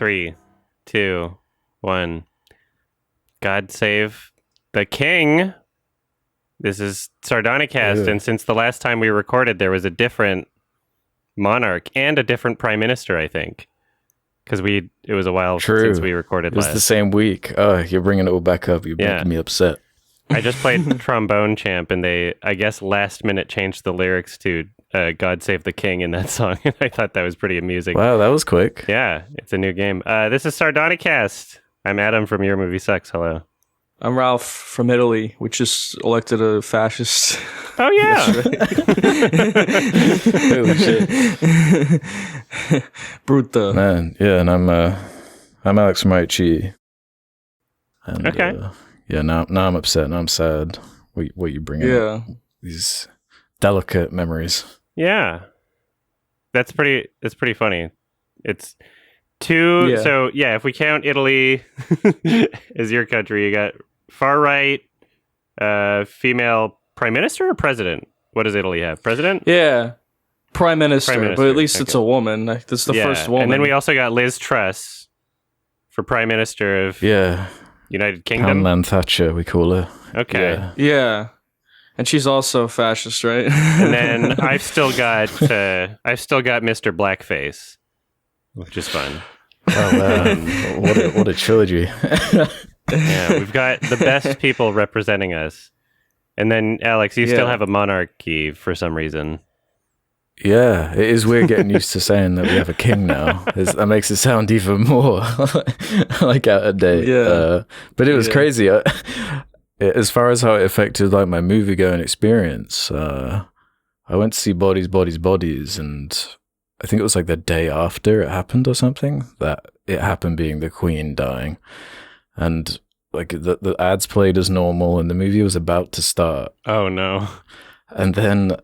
3, 2, 1. God save the king. This is Sardonicast, and since the last time we recorded, there was a different monarch and a different prime minister, I think. Because it was a while since we recorded last. It was the same week. Oh, you're bringing it all back up. You're making me upset. I just played Trombone Champ, and they, I guess, last minute changed the lyrics to God Save the King in that song, and I thought that was pretty amusing. Wow, that was quick. Yeah, it's a new game. This is Sardonicast. I'm Adam from Your Movie Sucks. Hello. I'm Ralph from Italy, which just elected a fascist. Oh, yeah. Holy shit. Bruta. Man, yeah, and I'm Alex from Aichi. And, okay. Now I'm upset. Now I'm sad. What you bringing up? These delicate memories. Yeah. That's pretty funny. It's two. Yeah. So, yeah, if we count Italy as your country, you got far right, female prime minister or president? What does Italy have? President? Yeah. Prime minister. But at least it's a woman. That's the first woman. And then we also got Liz Truss for prime minister of United Kingdom. Poundland Thatcher, we call her. Okay. Yeah. And she's also fascist, right? And then I've still got Mr. Blackface, which is fun. Oh, what a trilogy. Yeah, we've got the best people representing us. And then, Alex, you still have a monarchy for some reason. Yeah, it is weird getting used to saying that we have a king now. That makes it sound even more like out of date. Yeah. But it was crazy. As far as how it affected like my movie going experience, I went to see Bodies, and I think it was like the day after it happened or something, that it happened being the Queen dying. And like the ads played as normal and the movie was about to start. Oh no. And then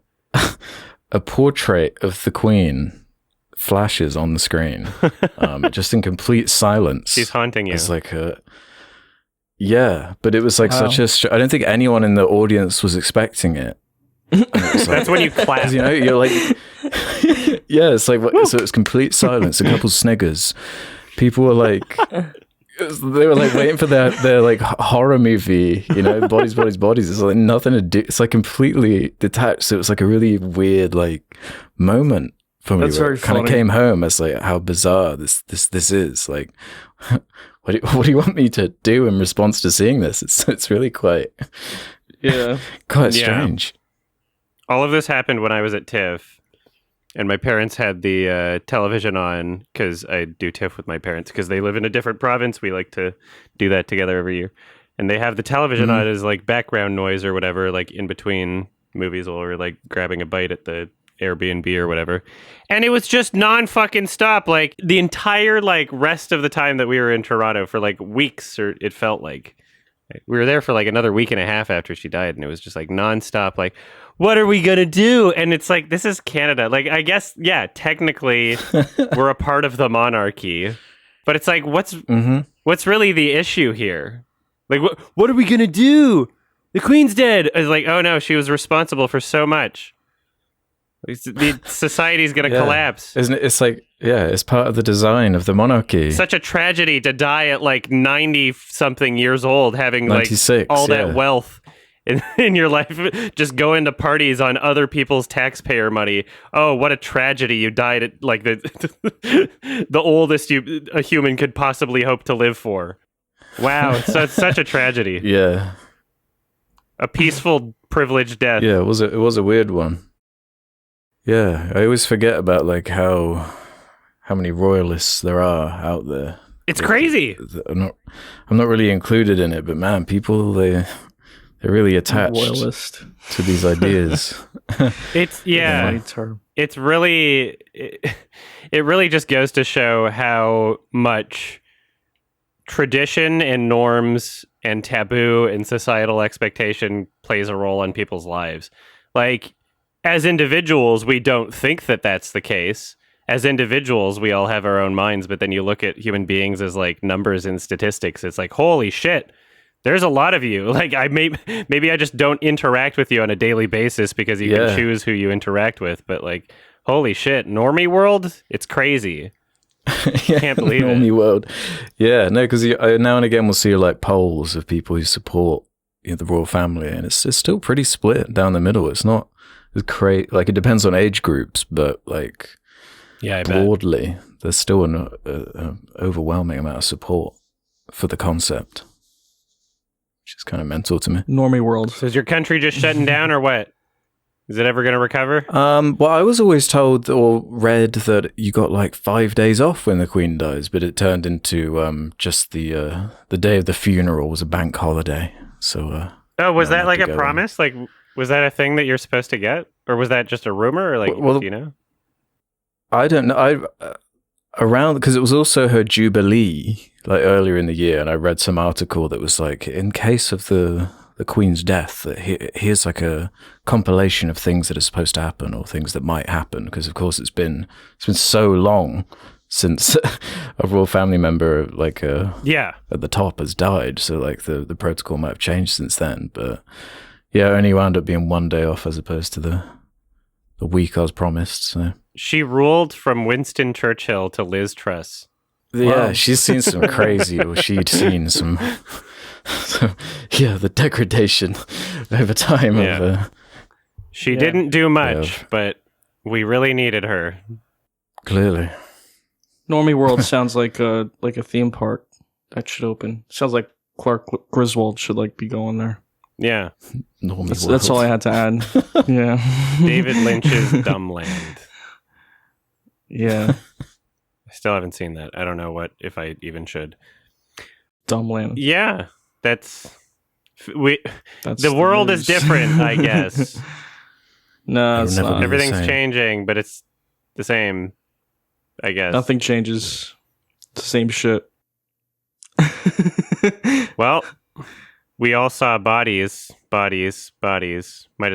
a portrait of the Queen flashes on the screen, just in complete silence. She's haunting you. It's like but it was like such a... I don't think anyone in the audience was expecting it. That's when you clap. You know, you're like... Yeah, it's like... So it's complete silence. A couple sniggers. People were like... They were like waiting for their like horror movie, you know, bodies. It's like nothing to do. It's like completely detached. So it was like a really weird like moment for me. That's very kind of came home as like how bizarre this is. Like, what do you want me to do in response to seeing this? It's really quite strange. All of this happened when I was at TIFF. And my parents had the television on, because I do TIFF with my parents, because they live in a different province. We like to do that together every year. And they have the television on as like background noise or whatever, like in between movies, while we're like grabbing a bite at the Airbnb or whatever. And it was just non-fucking stop. Like the entire like rest of the time that we were in Toronto for like weeks, or it felt like. We were there for like another week and a half after she died, and it was just like nonstop, like, what are we gonna do? And it's like, this is Canada. Like, I guess, technically we're a part of the monarchy, but it's like, what's really the issue here? Like, what are we gonna do? The Queen's dead. It's like, oh no, she was responsible for so much. The society's gonna collapse. Isn't it? It's like, it's part of the design of the monarchy. Such a tragedy to die at like 90 something years old, having 96, like all that wealth in your life, just going to parties on other people's taxpayer money. Oh, what a tragedy! You died at like the oldest a human could possibly hope to live for. Wow, it's such a tragedy. Yeah, a peaceful, privileged death. Yeah, it was a weird one. Yeah, I always forget about like how many royalists there are out there. It's crazy. I'm not really included in it, but man, people they're really attached to these ideas. It's It's really it really just goes to show how much tradition and norms and taboo and societal expectation plays a role in people's lives. Like, as individuals, we don't think that that's the case. As individuals, we all have our own minds, but then you look at human beings as like numbers and statistics. It's like, holy shit, there's a lot of you. Like, maybe I just don't interact with you on a daily basis because you can choose who you interact with. But like, holy shit, normie world, it's crazy. Can't believe normie it. world. Yeah, no, because now and again we'll see like polls of people who support the royal family, and it's still pretty split down the middle. It's not as like it depends on age groups, but like broadly, there's still an overwhelming amount of support for the concept, which is kind of mental to me. Normie world. So is your country just shutting down or what? Is it ever going to recover? Well, I was always told or read that you got like 5 days off when the Queen dies, but it turned into just the day of the funeral was a bank holiday. So, was that like a promise? Like, was that a thing that you're supposed to get, or was that just a rumor? Or like, do you know? I don't know. Around because it was also her jubilee, like earlier in the year, and I read some article that was like, in case of the Queen's death, here's like a compilation of things that are supposed to happen or things that might happen, because of course it's been so long since a royal family member like at the top has died, so like the protocol might have changed since then, but yeah, it only wound up being 1 day off as opposed to the week I was promised. So she ruled from Winston Churchill to Liz Truss. Yeah, Wow. She's seen some crazy, or she'd seen some. So, yeah, the degradation over time of. She didn't do much, but we really needed her. Clearly, Normie World sounds like a theme park that should open. Sounds like Clark Griswold should like be going there. Yeah, that's all I had to add. Yeah, David Lynch's Dumbland. Yeah, I still haven't seen that. I don't know if I even should. Dumbland. Yeah, that's the world is different, I guess. No, it's not. Everything's changing, but it's the same, I guess. Nothing changes. It's the same shit. Well, we all saw bodies. Might as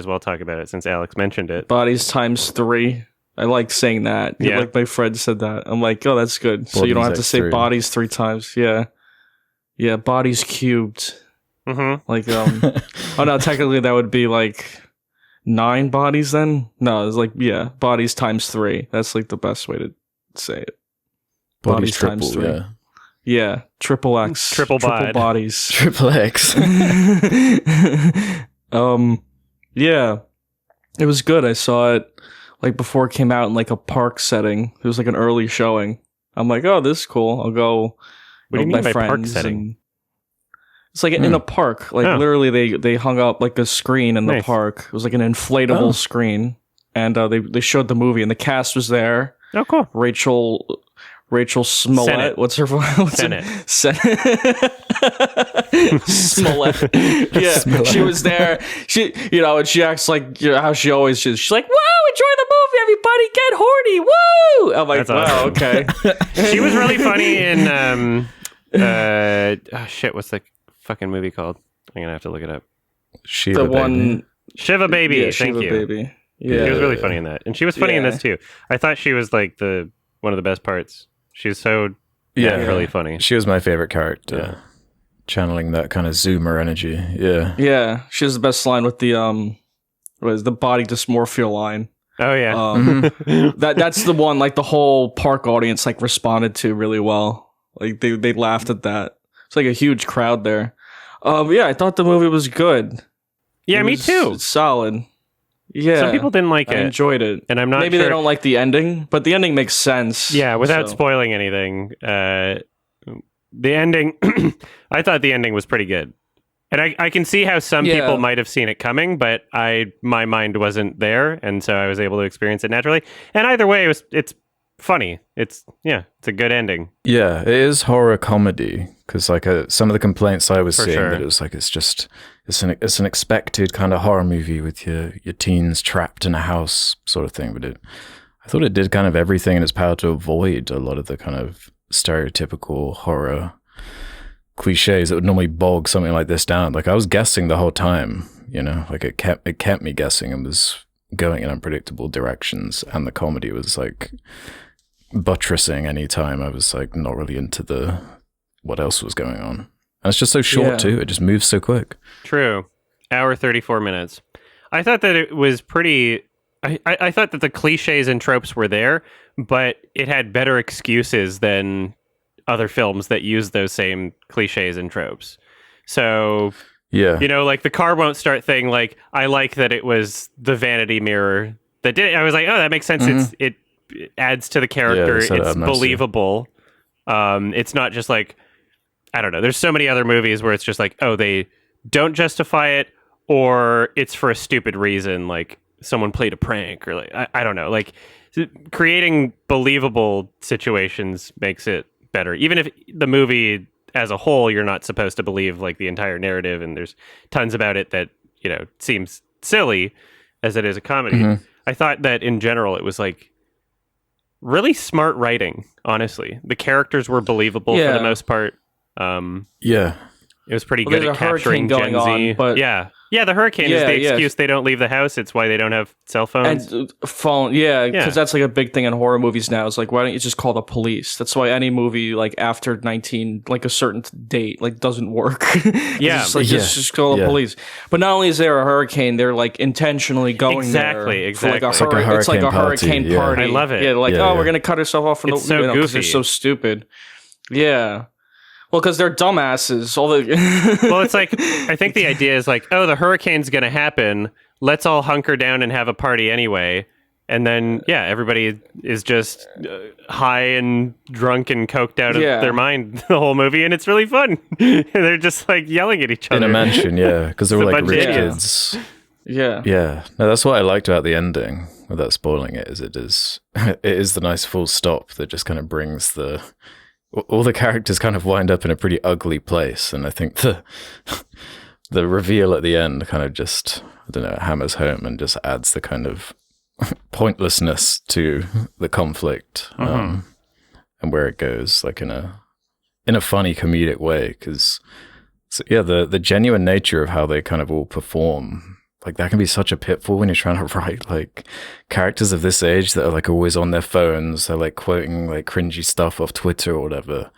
well talk about it since Alex mentioned it. Bodies times 3. I like saying that. Yeah. Like my friend said that. I'm like, oh, that's good. So you don't have to say bodies 3 times. Yeah. Yeah, bodies cubed. Mm-hmm. Like, oh no, technically that would be like 9 bodies then? No, it's like, yeah, bodies times 3. That's like the best way to say it. Bodies times 3. Yeah. Yeah, triple X. Triple bodies. Triple X. Yeah. It was good. I saw it like before it came out in like a park setting. It was like an early showing. I'm like, oh, this is cool. I'll go what do you mean with my by friends. Park setting? It's like in a park. Like literally they hung up like a screen in the park. It was like an inflatable screen. And they showed the movie and the cast was there. Oh, cool. Rachel Smollett. Senate. What's her Senate. Smollett. Yeah, Smollett. She was there. She, and she acts like how she always is. She's like, "Whoa, enjoy the movie, everybody, get horny, woo!" I'm like, that's wow, awesome. okay. She was really funny in what's the fucking movie called? I'm gonna have to look it up. Shiva Baby. Yeah, Thank you. Baby. Yeah, she was really funny in that, and she was funny in this too. I thought she was like one of the best parts. She's so really funny. She was my favorite character, channeling that kind of Zoomer energy. Yeah, she has the best line with the the body dysmorphia line. Oh yeah, that's the one like the whole park audience like responded to really well. Like they laughed at that. It's like a huge crowd there. I thought the movie was good. Yeah, me too. It's solid. Yeah, some people didn't like it. I enjoyed it, and I'm not. Maybe sure. they don't like the ending, but the ending makes sense. Yeah, without spoiling anything, the ending. I thought the ending was pretty good, and I can see how some people might have seen it coming, but my mind wasn't there, and so I was able to experience it naturally. And either way, it's funny. It's a good ending. Yeah, it is horror comedy because like some of the complaints I was seeing that it was like it's an expected kind of horror movie with your teens trapped in a house sort of thing, but I thought it did kind of everything in its power to avoid a lot of the kind of stereotypical horror cliches that would normally bog something like this down. Like I was guessing the whole time, like it kept me guessing and was going in unpredictable directions, and the comedy was like buttressing any time I was like not really into what else was going on. And it's just so short too. It just moves so quick. True. Hour 34 minutes. I thought that it was pretty. I thought that the cliches and tropes were there, but it had better excuses than other films that use those same cliches and tropes. So, Yeah. you know, like the car won't start thing, like, I like that it was the vanity mirror that did it. I was like, oh, that makes sense. It adds to the character. set it It's up nicely. believable. It's not just like, I don't know. There's so many other movies where it's just like, oh, they don't justify it, or it's for a stupid reason, like someone played a prank, or like I don't know. Like creating believable situations makes it better, even if the movie as a whole you're not supposed to believe like the entire narrative, and there's tons about it that, you know, seems silly as it is a comedy. I thought that in general it was like really smart writing. Honestly, the characters were believable for the most part. Yeah. It was pretty Well, good there's at a hurricane capturing Gen going Z. on, but- yeah, the hurricane is Yeah, the yeah. excuse they don't leave the house. It's why they don't have cell phones. And phone, yeah, Yeah. because that's like a big thing in horror movies now. It's like, why don't you just call the police? That's why any movie like after 19, like a certain date, like doesn't work. Yeah. It's like, just call the police. But not only is there a hurricane, they're like intentionally going Exactly, there for like exactly. it's like a hurricane party, yeah. party. I love it. Yeah, like, Yeah, oh, yeah. we're gonna cut ourselves off from It's the, so 'cause they're goofy. so stupid. Yeah. Well, because they're dumbasses. All the Well, it's like, I think the idea is like, oh, the hurricane's going to happen. Let's all hunker down and have a party anyway. And then, yeah, everybody is just high and drunk and coked out of their mind the whole movie, and it's really fun. And they're just like yelling at each other. In a mansion, yeah, because they were It's a like bunch of rich idiots. kids. yeah. Yeah, no, that's what I liked about the ending. Without spoiling it, it is the nice full stop that just kind of brings all the characters kind of wind up in a pretty ugly place, and I think the reveal at the end kind of just, I don't know, hammers home and just adds the kind of pointlessness to the conflict and where it goes, like in a funny comedic way, because the genuine nature of how they kind of all perform, like that can be such a pitfall when you're trying to write like characters of this age that are like always on their phones, they're like quoting like cringy stuff off Twitter or whatever.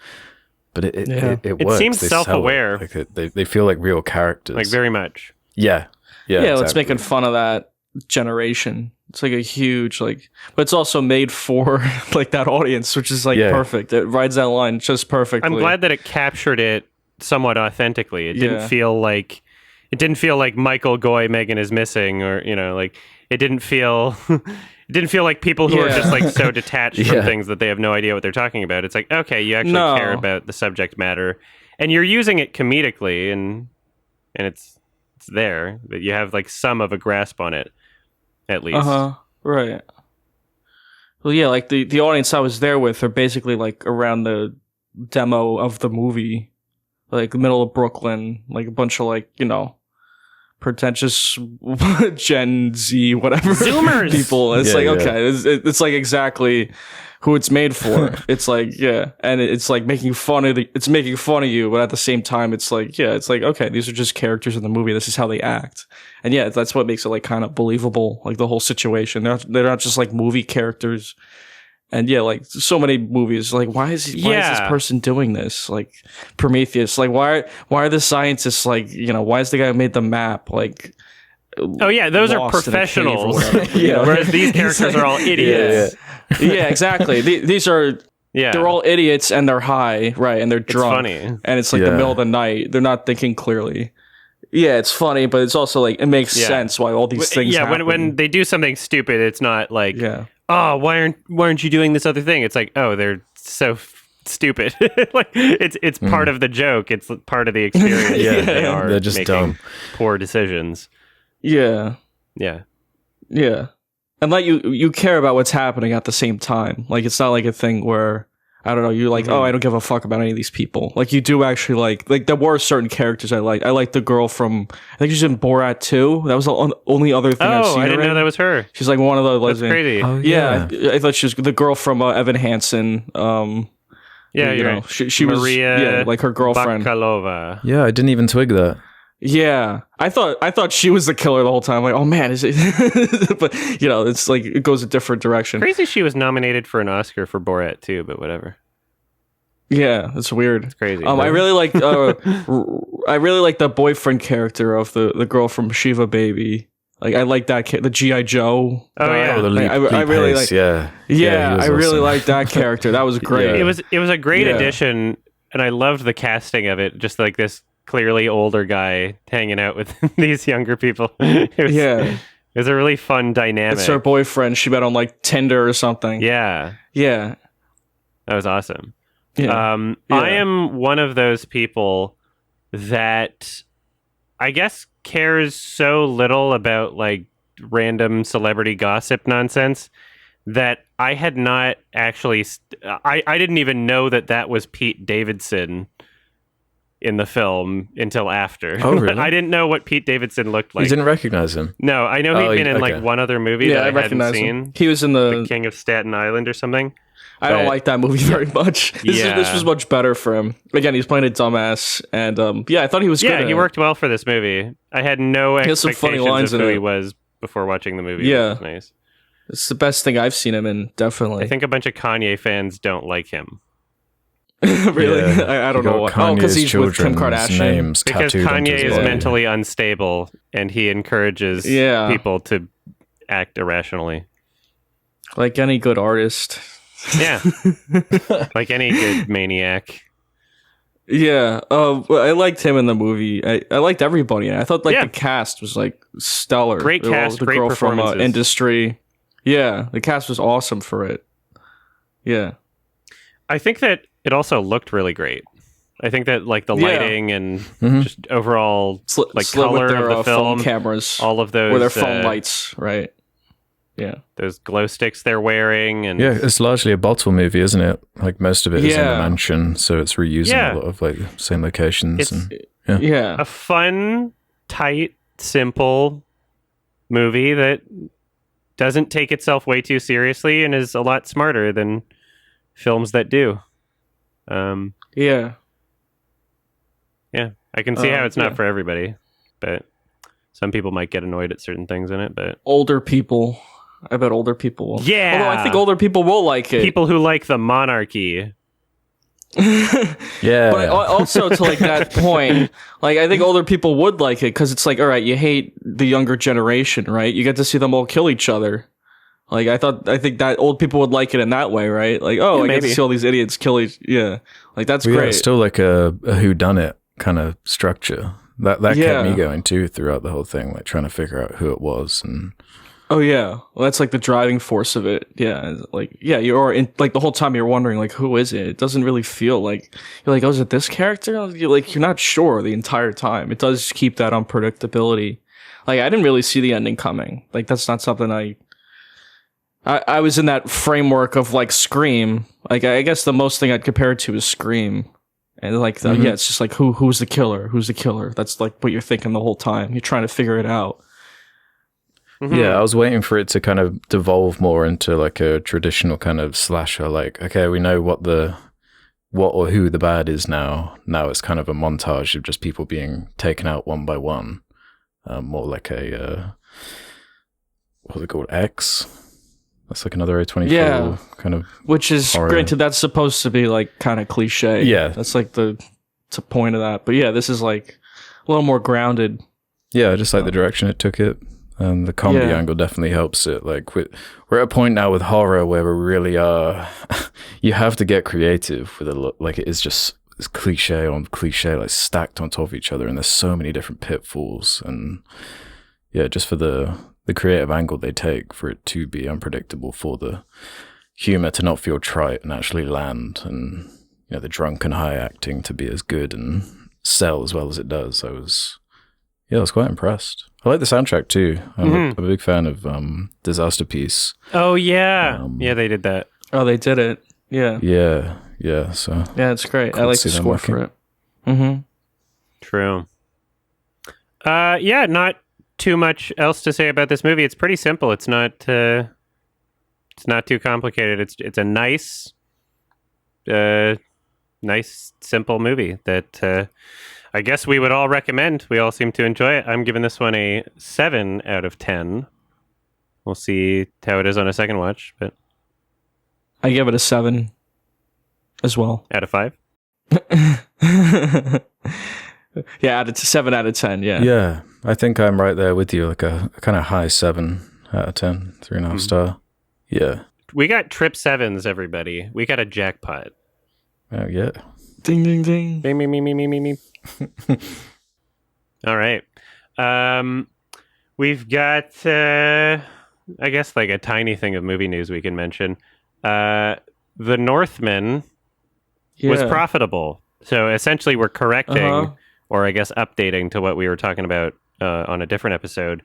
But it works. seems They sell it. self-aware. Like they feel like real characters. Like very much. Yeah. It's exactly. making fun of that generation. It's like a huge like, but it's also made for like that audience, which is like perfect. It rides that line just perfectly. I'm glad that it captured it somewhat authentically. It didn't feel like Michael Goy, Megan is missing, or, you know, like it didn't feel like people who are just like so detached from things that they have no idea what they're talking about. It's like, okay, you actually care about the subject matter, and you're using it comedically, and it's there, that you have like some of a grasp on it, at least. Right. Well, yeah, like the audience I was there with are basically like around the demo of the movie, like the middle of Brooklyn, like a bunch of like, you know, pretentious Gen Z, whatever Zoomers people. It's okay, it's like exactly who it's made for. It's like, and it's like making fun of you, but at the same time, it's like, it's like, okay, these are just characters in the movie. This is how they act, and that's what makes it like kind of believable, like the whole situation. They're not just like movie characters. And like so many movies, like why is this person doing this? Like Prometheus, like why are the scientists like, you know, why is the guy who made the map like? Oh yeah, those are professionals. Whereas these characters are all idiots. Yeah, exactly. These are they're all idiots and they're high, right? And they're drunk. It's funny, and it's like the middle of the night. They're not thinking clearly. Yeah, it's funny, but it's also like it makes sense why all these things. Yeah, happen. when they do something stupid, it's not like oh, why aren't you doing this other thing? It's like, oh, they're so stupid. Like it's part of the joke. It's part of the experience. They're just making dumb, poor decisions. Yeah. And like you care about what's happening at the same time. Like it's not like a thing where I don't know, you're like, oh, I don't give a fuck about any of these people. Like you do actually like there were certain characters I like. I like the girl from, I think she's in Borat 2. That was the only other thing I've seen. I didn't know that was her. She's like one of the lesbian. That's crazy. Oh, I thought she was the girl from Evan Hansen. You're know, right. she was Maria like her girlfriend. Bakalova. Yeah, I didn't even twig that. Yeah, I thought she was the killer the whole time. Like, oh man, is it? But you know, it's like it goes a different direction. Crazy, she was nominated for an Oscar for Borat too, but whatever. Yeah, it's weird. It's crazy. I really like I really like the boyfriend character of the girl from Shiva Baby. Like I like that the G.I. Joe. Oh, yeah. Oh, the leap, I leap really haste, like. yeah. Yeah, he was I really awesome. liked that character. That was great. Yeah. It was a great Yeah. addition, and I loved the casting of it. Just like this clearly older guy hanging out with these younger people. It was a really fun dynamic. It's her boyfriend. She met on like Tinder or something. Yeah, Yeah. that was awesome. Yeah. I am one of those people that I guess cares so little about like random celebrity gossip nonsense that I had not actually I didn't even know that was Pete Davidson in the film until after. Oh, really? I didn't know what Pete Davidson looked like. You didn't recognize him? No, I know he'd been in like okay. one other movie that I hadn't recognize seen. him. He was in The King of Staten Island or something. I don't but- like that movie very much. This was much better for him. Again, he's playing a dumbass, and I thought he was good. Yeah, at he it. worked well for this movie. I had no has some expectations funny lines of in who it. he was before watching the movie. Yeah. Which was nice. It's the best thing I've seen him in, definitely. I think a bunch of Kanye fans don't like him really? Yeah. I don't He know got why. Oh, because Kanye's he's with Kim children's Kardashian. names because tattooed onto Kanye his is body. mentally unstable and he encourages Yeah. people to act irrationally. Like any good artist. Yeah, like any good maniac. Yeah. I liked him in the movie. I liked everybody. I thought Yeah. the cast was like stellar. Great They were all- cast, the great girl from performances. Industry. Yeah, the cast was awesome for it. Yeah. I think that it also looked really great. I think that like the Yeah. lighting and Mhm. just overall like Slid color with their of the film, phone cameras all of those or their phone lights, right? Yeah. those glow sticks they're wearing, and Yeah, it's largely a bottle movie, isn't it? Like most of it is in the Yeah. mansion, so it's reusing Yeah. a lot of like same locations. It's And Yeah. a fun, tight, simple movie that doesn't take itself way too seriously and is a lot smarter than films that do. Yeah. Yeah, I can see how it's not yeah. for everybody, but some people might get annoyed at certain things in it. But Older people. I bet older people will. Yeah. Although I think older people will like it. people who like the monarchy, yeah, But also to like that point, like I think older people would like it because it's like, all right, you hate the younger generation, right? You get to see them all kill each other. Like I think that old people would like it in that way, right? Like, oh, Yeah, I get maybe. to see all these idiots kill each. Yeah, like that's Well, yeah, great. it's still like a whodunit kind of structure. That kept Yeah. me going too throughout the whole thing, like trying to figure out who it was. And Oh yeah, well that's like the driving force of it. Yeah, like yeah, you're in like the whole time you're wondering like who is it? It doesn't really feel like you're like, oh, is it this character? You're not sure the entire time. It does keep that unpredictability. Like I didn't really see the ending coming. Like that's not something I was in that framework of like Scream. Like I guess the most thing I'd compare it to is Scream. And like yeah, it's just like who's the killer? Who's the killer? That's like what you're thinking the whole time. You're trying to figure it out. yeah, I was waiting for it to kind of devolve more into like a traditional kind of slasher. Like, okay, we know what or who the bad is now. Now it's kind of a montage of just people being taken out one by one. More like a what's it called? X. That's like another A24 Yeah. kind of. Which is Horror. granted, that's supposed to be like kind of cliche. Yeah. that's like the point of that. But yeah, this is like a little more grounded. Yeah, I just like the direction it took it. And the comedy Yeah. angle definitely helps it. Like we're at a point now with horror where we really are. You have to get creative with a look. Like it is just it's cliche on cliche, like stacked on top of each other, and there's so many different pitfalls. And yeah, just for the creative angle they take for it to be unpredictable, for the humor to not feel trite and actually land, and the drunken high acting to be as good and sell as well as it does. I was quite impressed. I like the soundtrack too. I'm a big fan of Disaster Piece. Oh yeah, yeah, they did that. Oh, they did it. Yeah, Yeah. So yeah, it's great. I Cool to like see the them score for working. it. Mm-hmm. True. Yeah, not too much else to say about this movie. It's pretty simple. It's not too complicated. It's a nice simple movie that I guess we would all recommend. We all seem to enjoy it. I'm giving this one a 7 out of 10. We'll see how it is on a second watch, but I give it a 7 as well. out of 5. Yeah, 7 out of 10. Yeah. yeah. I think I'm right there with you, like a kind of high 7 out of 10, 3.5 star. Yeah. We got trip 7s, everybody. We got a jackpot. Oh, yeah. Ding, ding, ding. Me. All right. We've got, I guess, like a tiny thing of movie news we can mention. The Northman was profitable. So essentially we're correcting, or I guess updating to what we were talking about on a different episode.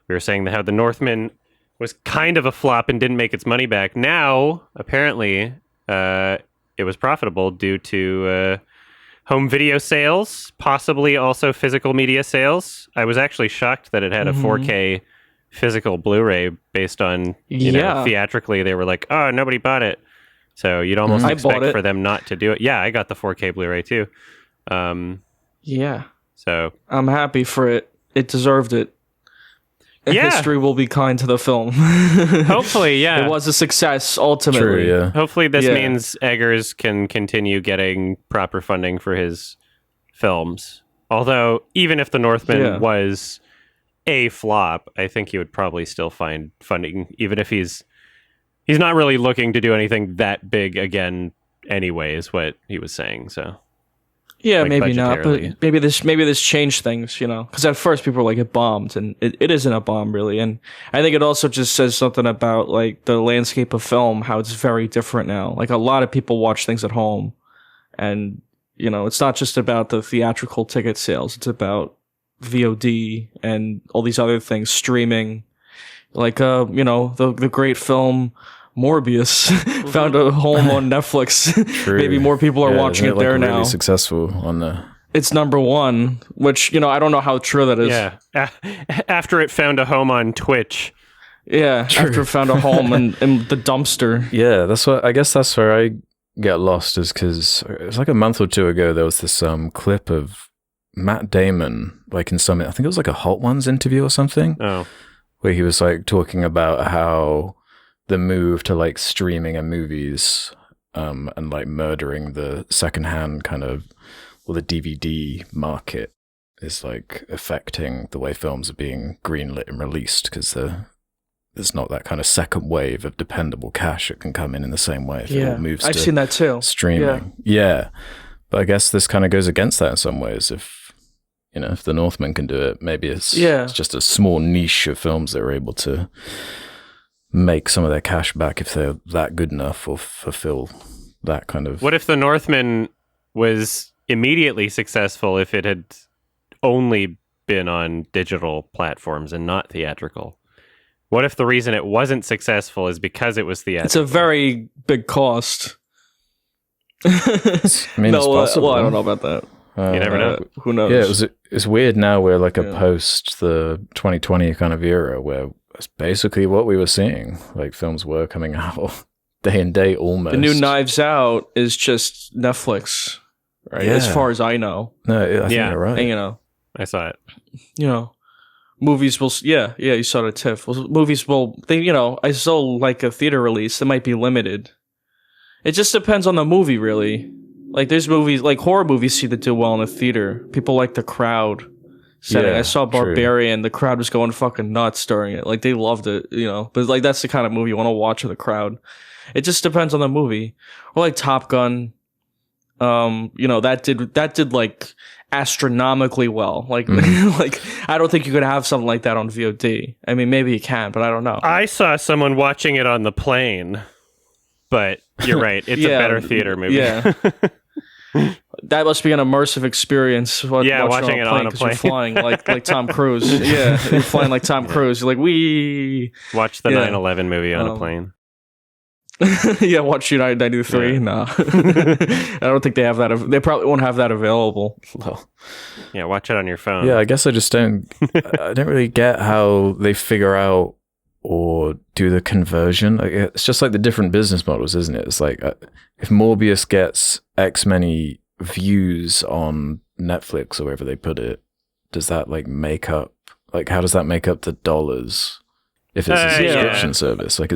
We were saying how the Northman was kind of a flop and didn't make its money back. Now, apparently, it was profitable due to home video sales, possibly also physical media sales. I was actually shocked that it had a 4K physical Blu-ray based on, you know, theatrically they were like, oh, nobody bought it. So you'd almost expect for them not to do it. Yeah, I got the 4K Blu-ray too. So I'm happy for it. It deserved it. Yeah. History will be kind to the film. Hopefully, yeah. It was a success, ultimately. True, yeah. Hopefully this means Eggers can continue getting proper funding for his films. Although, even if The Northman was a flop, I think he would probably still find funding, even if he's not really looking to do anything that big again anyway, is what he was saying, so... Yeah, like maybe not, but maybe this changed things, you know? Because at first people were like, it bombed, and it isn't a bomb, really. And I think it also just says something about, like, the landscape of film, how it's very different now. Like, a lot of people watch things at home, and, you know, it's not just about the theatrical ticket sales, it's about VOD and all these other things, streaming. Like, you know, the great film... Morbius found a home on Netflix. Maybe more people are watching it there now. Really successful on the. It's #1, which, you know, I don't know how true that is. Yeah, after it found a home on Twitch. Yeah, after it found a home in the dumpster. Yeah, I guess that's where I get lost, is because it was like a month or two ago. There was this clip of Matt Damon, like in some, I think it was like a Hot Ones interview or something. Oh, where he was like talking about how the move to like streaming and movies and like murdering the secondhand kind of, or the DVD market is like affecting the way films are being greenlit and released, because there's not that kind of second wave of dependable cash that can come in the same way if it all moves I've to seen that too. Streaming. Yeah. But I guess this kind of goes against that in some ways. If, you know, if the Northman can do it, maybe it's just a small niche of films that are able to make some of their cash back if they're that good enough or fulfill that kind of... What if the Northman was immediately successful if it had only been on digital platforms and not theatrical? What if the reason it wasn't successful is because it was theatrical? It's a very big cost. I mean, it's possible. Well, I don't know about that. You never know. Who knows? Yeah, it's weird now we're like a post the 2020 kind of era where it's basically what we were seeing. Like, films were coming out day and day almost. The new Knives Out is just Netflix, right? Yeah. As far as I know. No, I think you're right. And, you know, I saw it. You know, movies will... Yeah, you saw it at TIFF. Movies will... They, you know, I still like a theater release. It might be limited. It just depends on the movie, really. Like, there's movies... Like, horror movies seem to do well in the theater. People like the crowd setting. I saw Barbarian. The crowd was going fucking nuts during it. Like, they loved it, you know. But, like, that's the kind of movie you want to watch with the crowd. It just depends on the movie. Or, like, Top Gun. You know, that did like astronomically well. Like, like, I don't think you could have something like that on VOD. I mean, maybe you can, but I don't know. I saw someone watching it on the plane, but you're right. It's a better theater movie. Yeah. That must be an immersive experience. Watching it on a plane. You're flying like Tom Cruise. Yeah, you're flying like Tom Cruise. You're like, wee. Watch the 9/11 movie on a plane. Yeah, watch United 93. Yeah. No. I don't think they have that. They probably won't have that available. Well, yeah, watch it on your phone. Yeah, I guess I just don't... I don't really get how they figure out or do the conversion. Like, it's just like the different business models, isn't it? It's like, if Morbius gets X many views on Netflix or wherever they put it, does that like make up... Like, how does that make up the dollars if it's a subscription service? Like,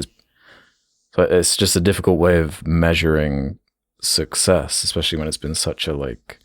it's just a difficult way of measuring success, especially when it's been such a like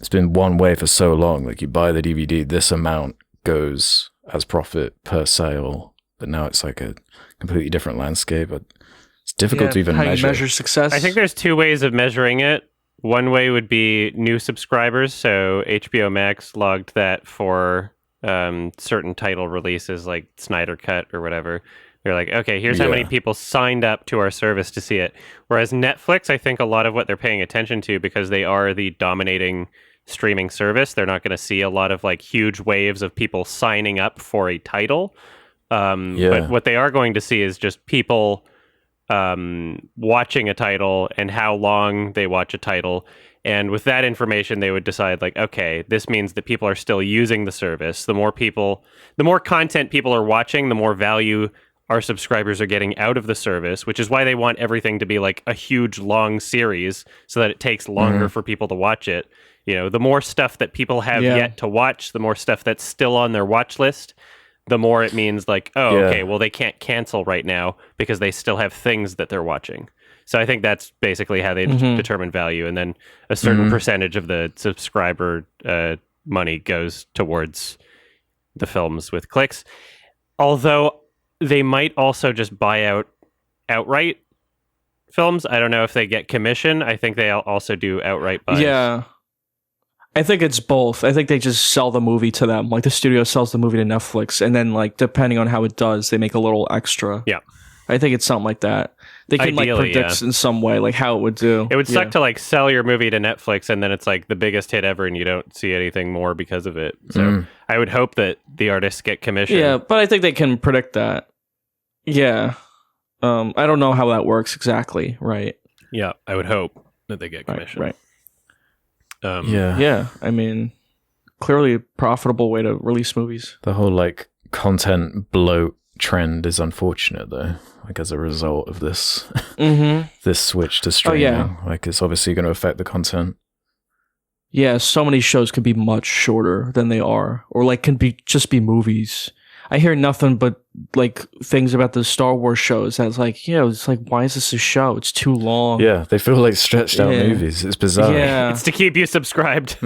it's been one way for so long. Like you buy the DVD, this amount goes as profit per sale, but now it's like a completely different landscape. It's difficult to even how measure. you measure success. I think there's two ways of measuring it. One way would be new subscribers. So HBO Max logged that for certain title releases like Snyder Cut or whatever. They're like, okay, here's how many people signed up to our service to see it. Whereas Netflix, I think a lot of what they're paying attention to, because they are the dominating streaming service, they're not going to see a lot of like huge waves of people signing up for a title. But what they are going to see is just people watching a title and how long they watch a title. And with that information, they would decide like, okay, this means that people are still using the service. The more content people are watching, the more value our subscribers are getting out of the service, which is why they want everything to be like a huge long series so that it takes longer for people to watch it. You know, the more stuff that people have yet to watch, the more stuff that's still on their watch list, the more it means like, okay, well, they can't cancel right now because they still have things that they're watching. So I think that's basically how they determine value. And then a certain percentage of the subscriber money goes towards the films with clicks. Although they might also just buy out outright films. I don't know if they get commission. I think they also do outright buys. Yeah. I think it's both. I think they just sell the movie to them. Like the studio sells the movie to Netflix, and then like depending on how it does, they make a little extra. Yeah. I think it's something like that. They can Ideally, like predict in some way like how it would do. It would suck to like sell your movie to Netflix and then it's like the biggest hit ever and you don't see anything more because of it. So I would hope that the artists get commission. Yeah, but I think they can predict that. Yeah. I don't know how that works exactly, right? Yeah, I would hope that they get commission. Right. Yeah. I mean, clearly a profitable way to release movies. The whole like content bloat trend is unfortunate though. Like as a result of this, this switch to streaming, like it's obviously going to affect the content. Yeah, so many shows could be much shorter than they are, or like can be just be movies. I hear nothing but like things about the Star Wars shows that's like, it's like, why is this a show? It's too long. Yeah, they feel like stretched out movies. It's bizarre. Yeah. It's to keep you subscribed.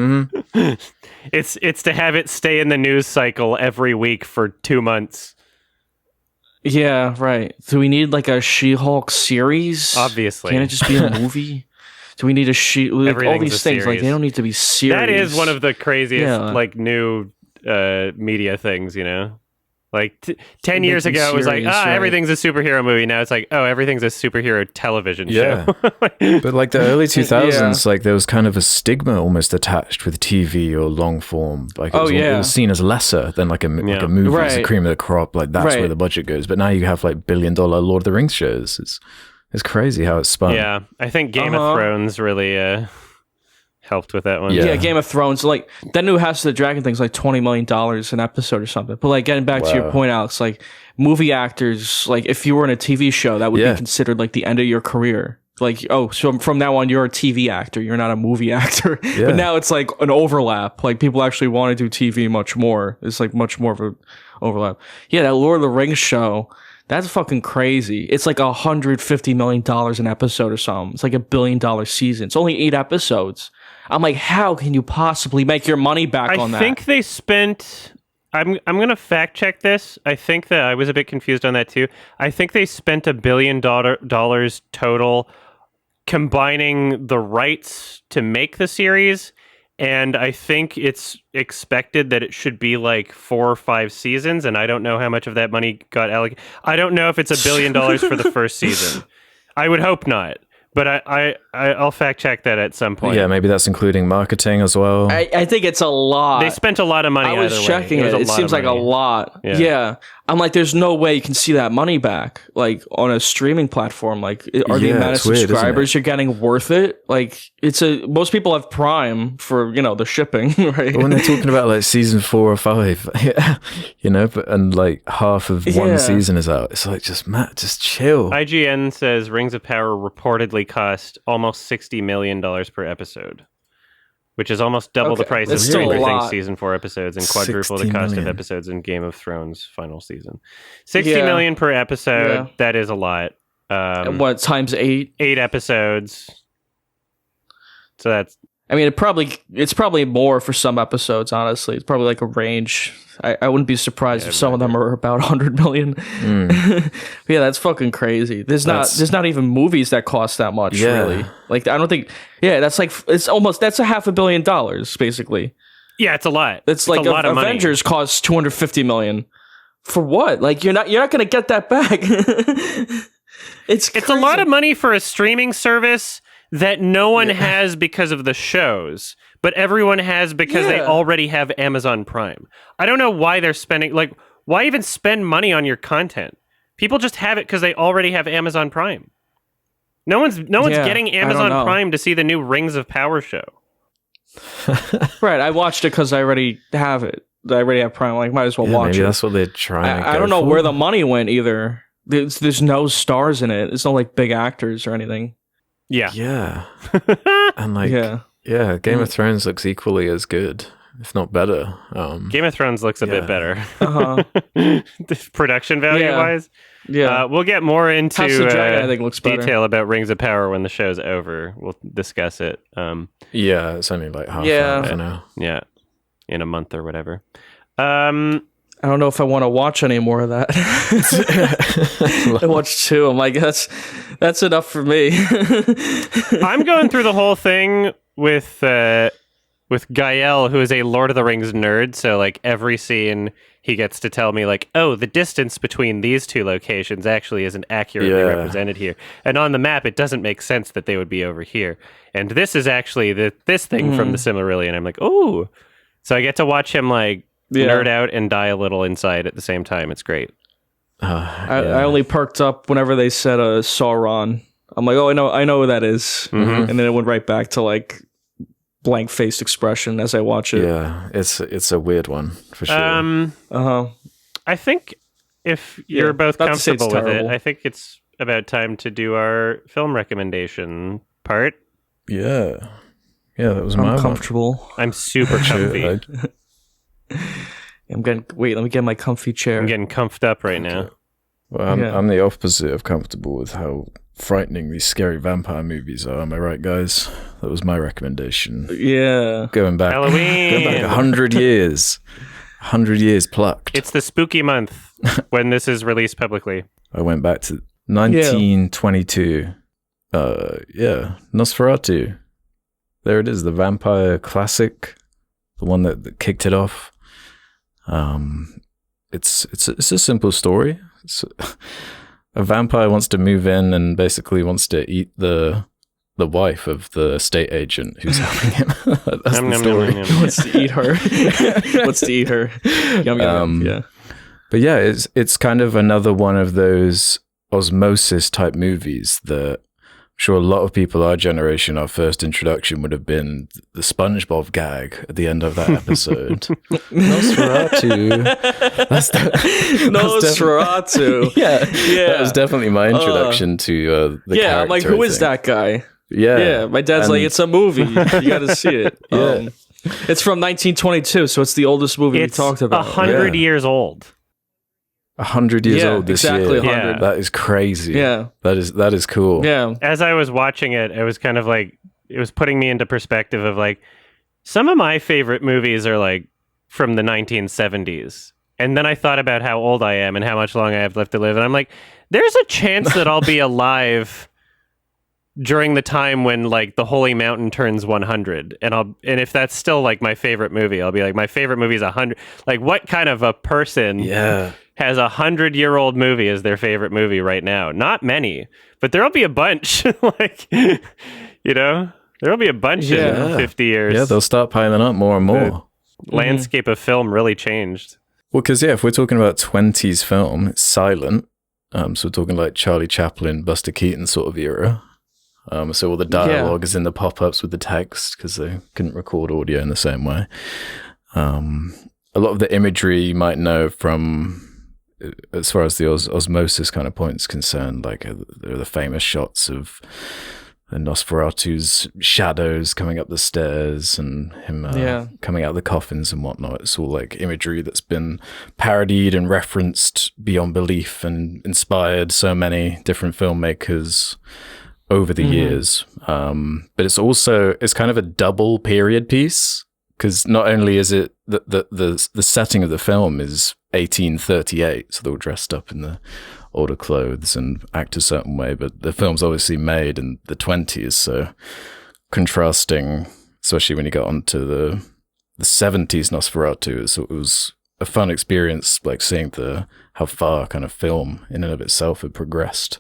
It's to have it stay in the news cycle every week for 2 months. Yeah, right. Do we need like a She-Hulk series? Obviously. Can't it just be a movie? Do we need like, all these things? Like they don't need to be serious. That is one of the craziest like new media things, you know? Like 10 years ago, it was like, everything's a superhero movie. Now it's like, everything's a superhero television show. But like the early 2000s, like there was kind of a stigma almost attached with TV or long form. Like it was seen as lesser than like a movie. It's the cream of the crop. Like that's where the budget goes. But now you have like billion-dollar Lord of the Rings shows. It's crazy how it's spun. Yeah, I think Game of Thrones really helped with that one. Yeah, Game of Thrones. Like that new House of the Dragon thing's like $20 million an episode or something. But like getting back to your point, Alex, like movie actors, like if you were in a TV show, that would be considered like the end of your career. Like, so from now on, you're a TV actor. You're not a movie actor. Yeah. But now it's like an overlap. Like people actually want to do TV much more. It's like much more of an overlap. Yeah, that Lord of the Rings show. That's fucking crazy. It's like $150 million an episode or something. It's like $1 billion season. It's only 8 episodes. I'm like, how can you possibly make your money back on that? I think they spent... I'm going to fact check this. I think that I was a bit confused on that too. I think they spent $1 billion total combining the rights to make the series. And I think it's expected that it should be like 4 or 5 seasons. And I don't know how much of that money got allocated. I don't know if it's $1 billion for the first season. I would hope not. But I'll fact check that at some point. Yeah, maybe that's including marketing as well. I think it's a lot. They spent a lot of money. I was checking it. It seems like a lot. Yeah. I'm like, there's no way you can see that money back, like on a streaming platform. Like, are the amount of subscribers you're getting worth it? Like, most people have Prime for the shipping, right? But when they're talking about like season 4 or 5, and like half of one season is out, it's like just chill. IGN says Rings of Power reportedly cost almost $60 million per episode, which is almost double the price of Stranger Things season 4 episodes and quadruple the cost of episodes in Game of Thrones final season. $60 million per episode. That is a lot. And what times 8? 8 episodes. So I mean, it's probably more for some episodes. Honestly, it's probably like a range. I wouldn't be surprised if some of them are about 100 million. Yeah, that's fucking crazy. There's not even movies that cost that much. Really. Like I don't think. Yeah, that's like that's $500 million basically. Yeah, it's a lot. It's like a lot of money. Avengers costs 250 million. For what? Like you're not gonna get that back. It's a lot of money for a streaming service that no one has because of the shows, but everyone has because they already have Amazon Prime. I don't know why they're spending, like, why even spend money on your content? People just have it because they already have Amazon Prime. No one's getting Amazon Prime to see the new Rings of Power show. Right, I watched it because I already have it. I already have Prime. Like, might as well watch maybe it. That's what they're trying. I don't know where the money went either. There's no stars in it. There's no like big actors or anything. Yeah. And like, Game of Thrones looks equally as good, if not better. Game of Thrones looks a bit better. Production value-wise. Yeah. We'll get more into House of Dragon, I think, looks better. Detail about Rings of Power when the show's over. We'll discuss it. It's only like half hour for now. Yeah, in a month or whatever. I don't know if I want to watch any more of that. I watched 2. I'm like, that's enough for me. I'm going through the whole thing with Gael, who is a Lord of the Rings nerd. So like every scene, he gets to tell me like, oh, the distance between these 2 locations actually isn't accurately represented here. And on the map, it doesn't make sense that they would be over here. And this is actually this thing from the Silmarillion. I'm like, oh. So I get to watch him like, nerd out and die a little inside at the same time. It's great. I only perked up whenever they said Sauron. I'm like, oh, I know who that is. And then it went right back to like blank faced expression as I watch it. Yeah, it's a weird one for sure. I think if you're both comfortable with it, I think it's about time to do our film recommendation part. Yeah, that was my comfortable. One. I'm super comfy. Let me get my comfy chair. I'm getting comfed up right now. Well, I'm the opposite of comfortable with how frightening these scary vampire movies are. Am I right, guys? That was my recommendation. Yeah. Going back Halloween. 100 years. 100 years plucked. It's the spooky month when this is released publicly. I went back to 1922. Nosferatu. There it is, the vampire classic. The one that kicked it off. It's a simple story. A vampire wants to move in and basically wants to eat the wife of the estate agent who's helping him. That's the story. Wants to eat her. Wants to eat her. Yeah. But yeah, it's kind of another one of those osmosis type movies that I'm sure a lot of people our generation, our first introduction would have been the SpongeBob gag at the end of that episode. Nosferatu. Nosferatu. Yeah. That was definitely my introduction to the character. I'm like, who is that guy? Yeah. My dad's like, it's a movie. You got to see it. It's from 1922, so it's the oldest movie we talked about. 100 years old. 100 years old this year. 100. Yeah. That is crazy. Yeah. That is cool. Yeah. As I was watching it, it was kind of like, it was putting me into perspective of like, some of my favorite movies are like from the 1970s. And then I thought about how old I am and how much longer I have left to live. And I'm like, there's a chance that I'll be alive during the time when like the Holy Mountain turns 100. And if that's still like my favorite movie, I'll be like, my favorite movie is 100. Like what kind of a person has 100-year-old movie as their favorite movie right now? Not many, but there'll be a bunch. Like, there'll be a bunch in 50 years. Yeah, they'll start piling up more and more. The landscape of film really changed. Well, because if we're talking about 20s film, it's silent. So we're talking like Charlie Chaplin, Buster Keaton sort of era. So all the dialogue is in the pop-ups with the text because they couldn't record audio in the same way. A lot of the imagery you might know from, as far as the osmosis kind of point is concerned, like there are the famous shots of the Nosferatu's shadows coming up the stairs and him coming out of the coffins and whatnot. It's all like imagery that's been parodied and referenced beyond belief and inspired so many different filmmakers over the years. But it's kind of a double period piece, because not only is it the setting of the film is 1838, so they're all dressed up in the older clothes and act a certain way, but the film's obviously made in the 20s, so contrasting, especially when you got onto the 70s Nosferatu, so it was a fun experience, like seeing how far kind of film in and of itself had progressed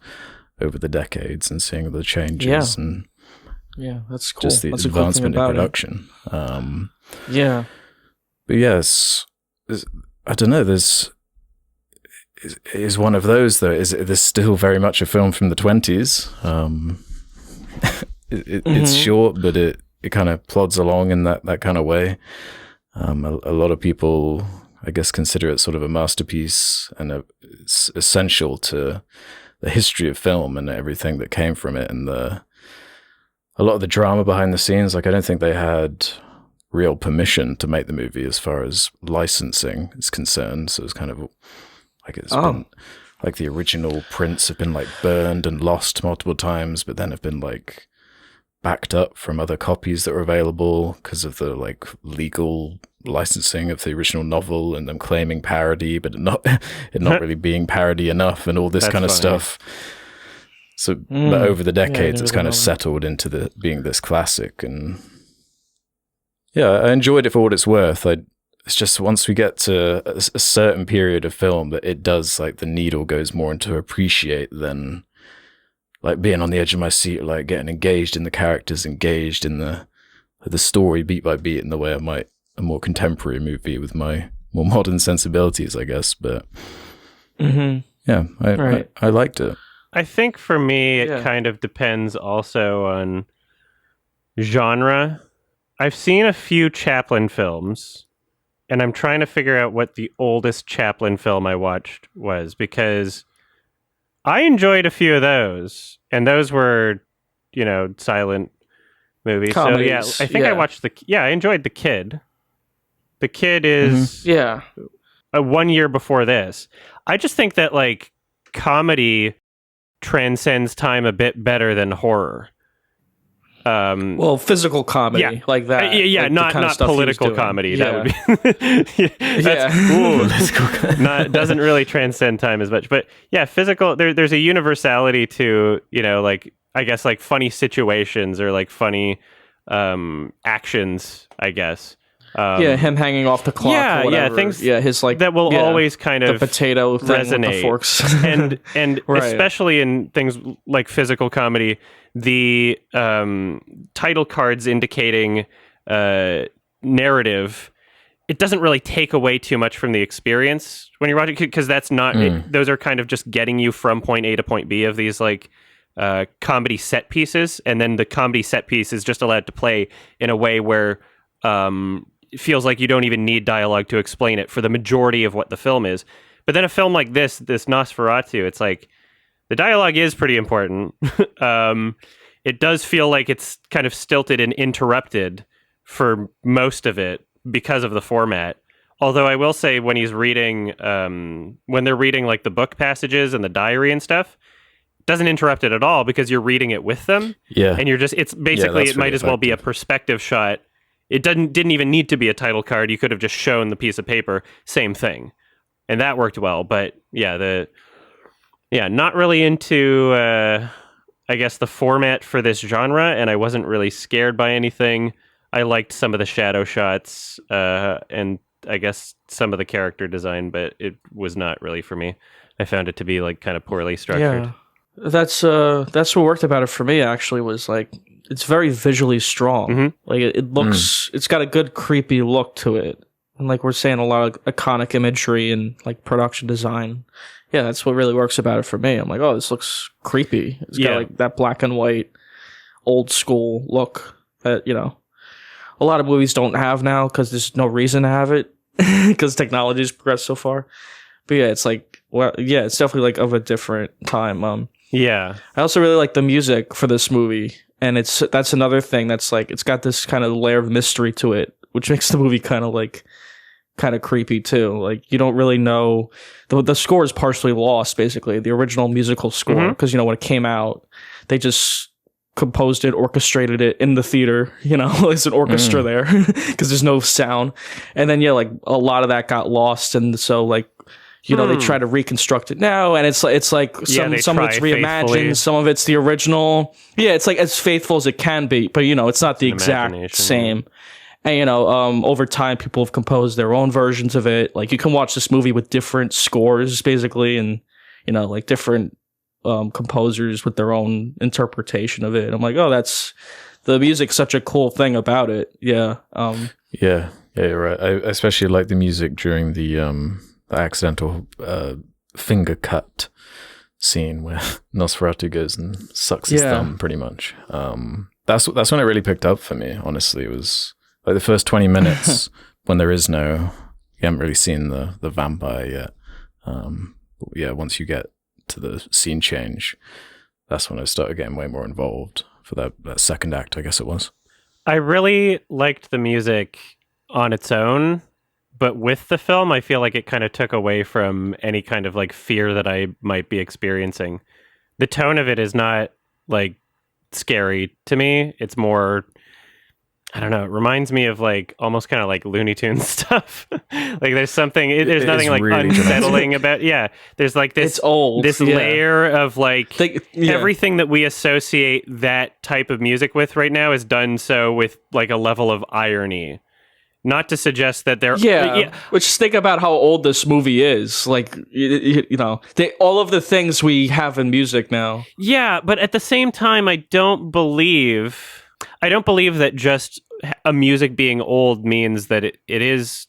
over the decades, and seeing the changes and that's cool. just the that's advancement cool in production. But yes, I don't know. Is one of those though? There's still very much a film from the 20s. It's short, but it kind of plods along in that kind of way. A lot of people, I guess, consider it sort of a masterpiece, and it's essential to the history of film and everything that came from it, and a lot of the drama behind the scenes. Like, I don't think they had real permission to make the movie as far as licensing is concerned. So it's kind of like been like the original prints have been like burned and lost multiple times, but then have been like backed up from other copies that were available because of the like legal licensing of the original novel, and them claiming parody, but it not really being parody enough, and all this kind of stuff. So, but over the decades, it's kind of settled into being this classic, and I enjoyed it for what it's worth. It's just once we get to a certain period of film that it does, like, the needle goes more into appreciate than like being on the edge of my seat, like getting engaged in the characters, engaged in the story beat by beat in the way I might a more contemporary movie with my more modern sensibilities, I guess. But I liked it. I think for me, it kind of depends also on genre. I've seen a few Chaplin films, and I'm trying to figure out what the oldest Chaplin film I watched was, because I enjoyed a few of those, and those were, silent movies. Comedies, so I think I watched I enjoyed The Kid. The Kid is a 1 year before this. I just think that, like, comedy transcends time a bit better than horror. Physical comedy like that. Like not political comedy. Yeah. That would be. Doesn't really transcend time as much. But physical. There's a universality to like, I guess, like funny situations or like funny actions, I guess. Him hanging off the clock. Or whatever. Things. His like that will always kind of the potato thing resonate with the forks, and especially in things like physical comedy, the title cards indicating narrative. It doesn't really take away too much from the experience when you're watching, because that's not. Those are kind of just getting you from point A to point B of these like comedy set pieces, and then the comedy set piece is just allowed to play in a way where it feels like you don't even need dialogue to explain it for the majority of what the film is. But then a film like this Nosferatu, it's like the dialogue is pretty important. It does feel like it's kind of stilted and interrupted for most of it because of the format. Although I will say, when he's reading, when they're reading like the book passages and the diary and stuff, it doesn't interrupt it at all, because you're reading it with them. Yeah. And it's basically, it might as well be a perspective shot. It didn't even need to be a title card. You could have just shown the piece of paper, same thing. And that worked well. But not really into, I guess, the format for this genre. And I wasn't really scared by anything. I liked some of the shadow shots and I guess some of the character design, but it was not really for me. I found it to be like kind of poorly structured. Yeah. That's what worked about it for me, actually, was like, it's very visually strong. Mm-hmm. Like it looks, it's got a good creepy look to it. And like we're saying, a lot of iconic imagery and like production design. Yeah, that's what really works about it for me. I'm like, oh, this looks creepy. It's got like that black and white, old school look that, a lot of movies don't have now, because there's no reason to have it, because technology's progressed so far. But it's like, it's definitely like of a different time. I also really like the music for this movie. And that's another thing that's like, it's got this kind of layer of mystery to it, which makes the movie kind of creepy too. Like, you don't really know, the score is partially lost, basically, the original musical score, because when it came out, they just composed it, orchestrated it in the theater. You know, there's an orchestra there because there's no sound. And then like a lot of that got lost, and so like they try to reconstruct it now, and it's like some of it's reimagined, faithfully. Some of it's the original. Yeah, it's like as faithful as it can be, but it's not the exact same. And over time, people have composed their own versions of it. Like you can watch this movie with different scores, basically, and like different composers with their own interpretation of it. I'm like, oh, that's the music's such a cool thing about it. Yeah. Yeah, you're right. I especially like the music during the accidental finger cut scene where Nosferatu goes and sucks his thumb, pretty much. That's when it really picked up for me. Honestly, it was like the first 20 minutes when you haven't really seen the vampire yet. But yeah, once you get to the scene change, that's when I started getting way more involved for that second act, I guess it was. I really liked the music on its own. But with the film, I feel like it kind of took away from any kind of like fear that I might be experiencing. The tone of it is not like scary to me. It's more, I don't know. It reminds me of like almost kind of like Looney Tunes stuff. Like there's something, there's nothing like really unsettling about. Yeah, there's like this. It's old. This layer of like everything that we associate that type of music with right now is done so with like a level of irony. Not to suggest that they're... But just think about how old this movie is. Like, all of the things we have in music now. Yeah, but at the same time, I don't believe that just a music being old means that it is,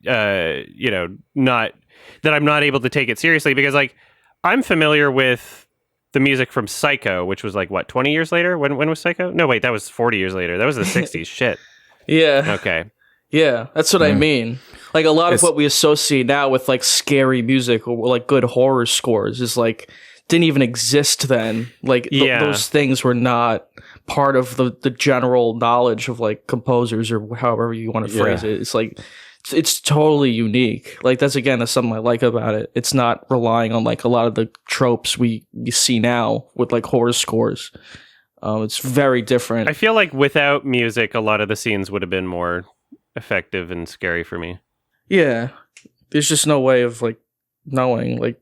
not... That I'm not able to take it seriously. Because, like, I'm familiar with the music from Psycho, which was, like, what, 20 years later? When was Psycho? No, wait, that was 40 years later. That was the 60s. Shit. Yeah. Okay. Yeah, that's what I mean. Like a lot of what we associate now with like scary music or like good horror scores is like didn't even exist then. Like those things were not part of the general knowledge of like composers or however you want to phrase it. It's like it's totally unique. Like that's something I like about it. It's not relying on like a lot of the tropes we see now with like horror scores. It's very different. I feel like without music, a lot of the scenes would have been more effective and scary for me. Yeah, there's just no way of like knowing. Like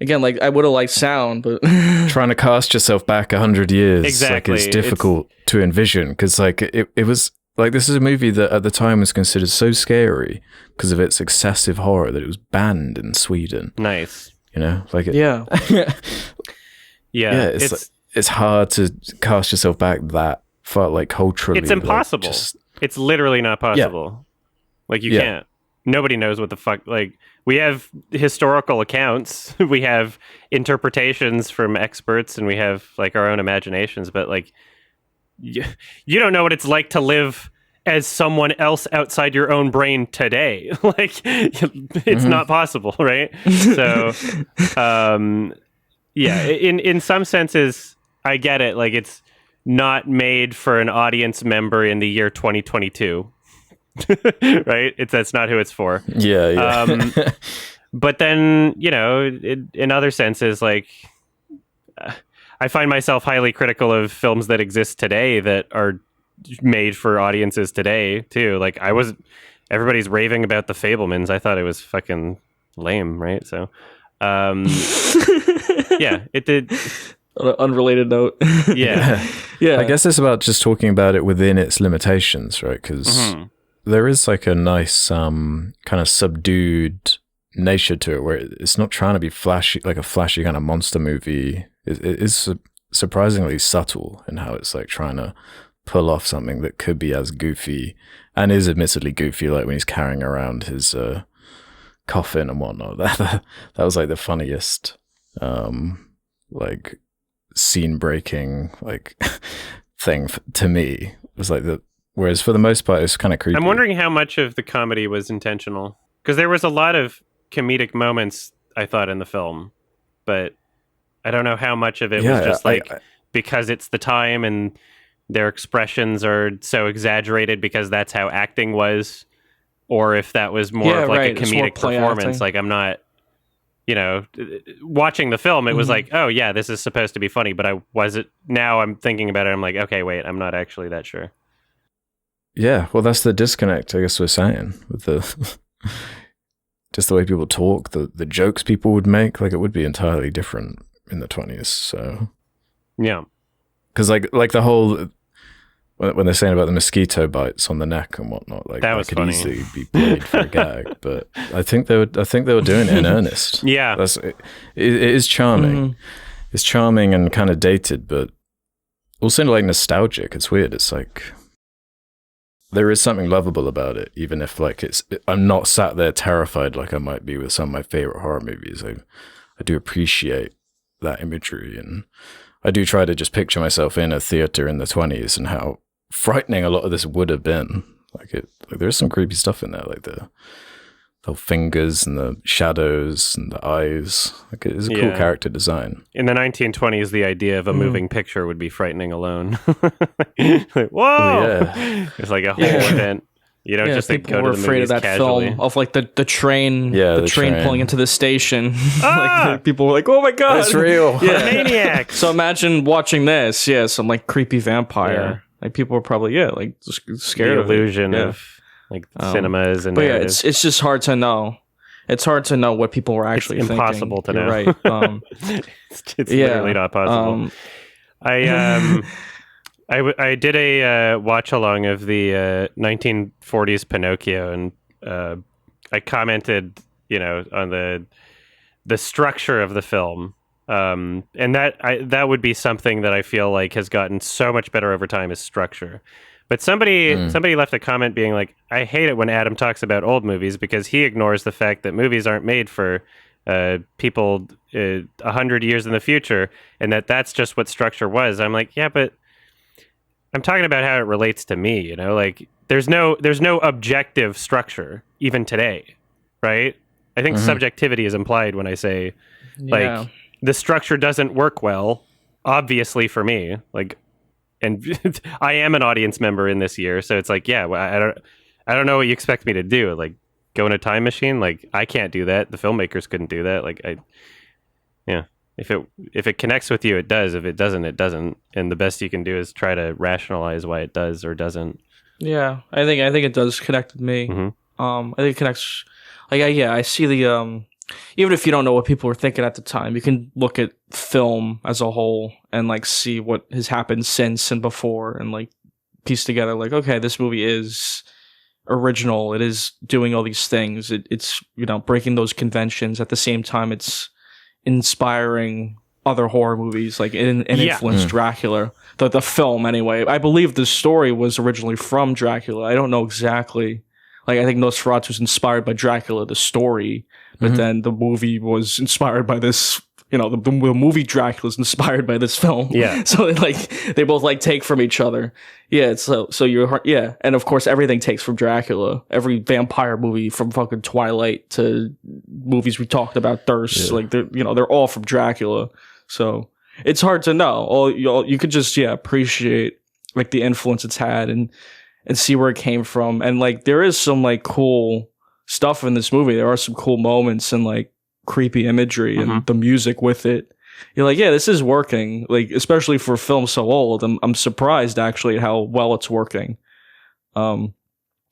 again, like I would have liked sound, but trying to cast yourself back 100 years, exactly, like, it's difficult to envision because like it was like this is a movie that at the time was considered so scary because of its excessive horror that it was banned in Sweden. Nice, like it, yeah. It's hard to cast yourself back that far, like culturally. It's impossible. It's literally not possible. Yeah. Like, you can't. Nobody knows what the fuck... Like, we have historical accounts. We have interpretations from experts, and we have, like, our own imaginations. But, like, you don't know what it's like to live as someone else outside your own brain today. Like, it's not possible, right? So, in some senses, I get it. Like, it's not made for an audience member in the year 2022, right? That's not who it's for. Yeah. But then, in other senses, like, I find myself highly critical of films that exist today that are made for audiences today too. Like everybody's raving about The Fabelmans. I thought it was fucking lame, right? So, it did. On an unrelated note. Yeah. I guess it's about just talking about it within its limitations, right? Because there is like a nice kind of subdued nature to it where it's not trying to be flashy, like a flashy kind of monster movie. It is surprisingly subtle in how it's like trying to pull off something that could be as goofy and is admittedly goofy, like when he's carrying around his coffin and whatnot. That was like the funniest like scene breaking like thing to me. It was like whereas for the most part it's kind of creepy. I'm wondering how much of the comedy was intentional, because there was a lot of comedic moments I thought in the film, but I don't know how much of it was just because it's the time and their expressions are so exaggerated because that's how acting was, or if that was more of like a comedic performance. Like I'm not watching the film, it was like, oh yeah, this is supposed to be funny, but now I'm thinking about it, I'm like, okay, wait, I'm not actually that sure. Yeah, well, that's the disconnect, I guess we're saying, with the just the way people talk, the jokes people would make, like it would be entirely different in the 20s. So yeah, because like the whole when they're saying about the mosquito bites on the neck and whatnot, like that could funny. Easily be played for a gag, but I think they were doing it in earnest. Yeah, it is charming. It's charming and kind of dated, but also like nostalgic. It's weird. It's like there is something lovable about it, even if like I'm not sat there terrified like I might be with some of my favorite horror movies. I do appreciate that imagery, and I do try to just picture myself in a theater in the 20s and how frightening a lot of this would have been. Like there's some creepy stuff in there, like the fingers and the shadows and the eyes. Like it's a cool character design. In the 1920s, the idea of a moving picture would be frightening alone. Like, whoa! Yeah. It's like a whole event. You don't just like, go to the movies casually. People were afraid of that film, of like the train, the train pulling into the station. Like, people were like, "Oh my god, it's real!" Yeah, maniac. So imagine watching this, some like creepy vampire. Yeah. Like people were probably like just scared of the illusion of like cinemas and. But it's just hard to know. It's hard to know what people were actually thinking. It's impossible to know. Right. It's literally not possible. I did a watch along of the 1940s Pinocchio, and I commented, on the structure of the film, and that would be something that I feel like has gotten so much better over time is structure. But somebody left a comment being like, I hate it when Adam talks about old movies because he ignores the fact that movies aren't made for people 100 years in the future, and that's just what structure was. I'm like, yeah, but I'm talking about how it relates to me, like there's no objective structure even today, right? I think subjectivity is implied when I say like the structure doesn't work well, obviously for me, like, and I am an audience member in this year, so it's like, I don't know what you expect me to do, like go in a time machine, like I can't do that. The filmmakers couldn't do that. Like If it connects with you, it does. If it doesn't, it doesn't. And the best you can do is try to rationalize why it does or doesn't. Yeah, I think it does connect with me. I think it connects. Like, I see the even if you don't know what people were thinking at the time, you can look at film as a whole and like see what has happened since and before, and like piece together like, okay, this movie is original. It is doing all these things. It's breaking those conventions. At the same time, it's inspiring other horror movies, like and influenced Dracula, the film anyway. I believe the story was originally from Dracula. I don't know exactly. Like I think Nosferatu was inspired by Dracula, the story, but then the movie was inspired by this. The movie Dracula is inspired by this film. Yeah. So they both like take from each other. Yeah. So you're and of course everything takes from Dracula. Every vampire movie from fucking Twilight to movies we talked about, Thirst, like they're all from Dracula. So it's hard to know. You could just appreciate like the influence it's had and see where it came from. And like there is some like cool stuff in this movie. There are some cool moments and like creepy imagery and the music with it. You're like, this is working. Like especially for a film so old, I'm surprised actually at how well it's working. I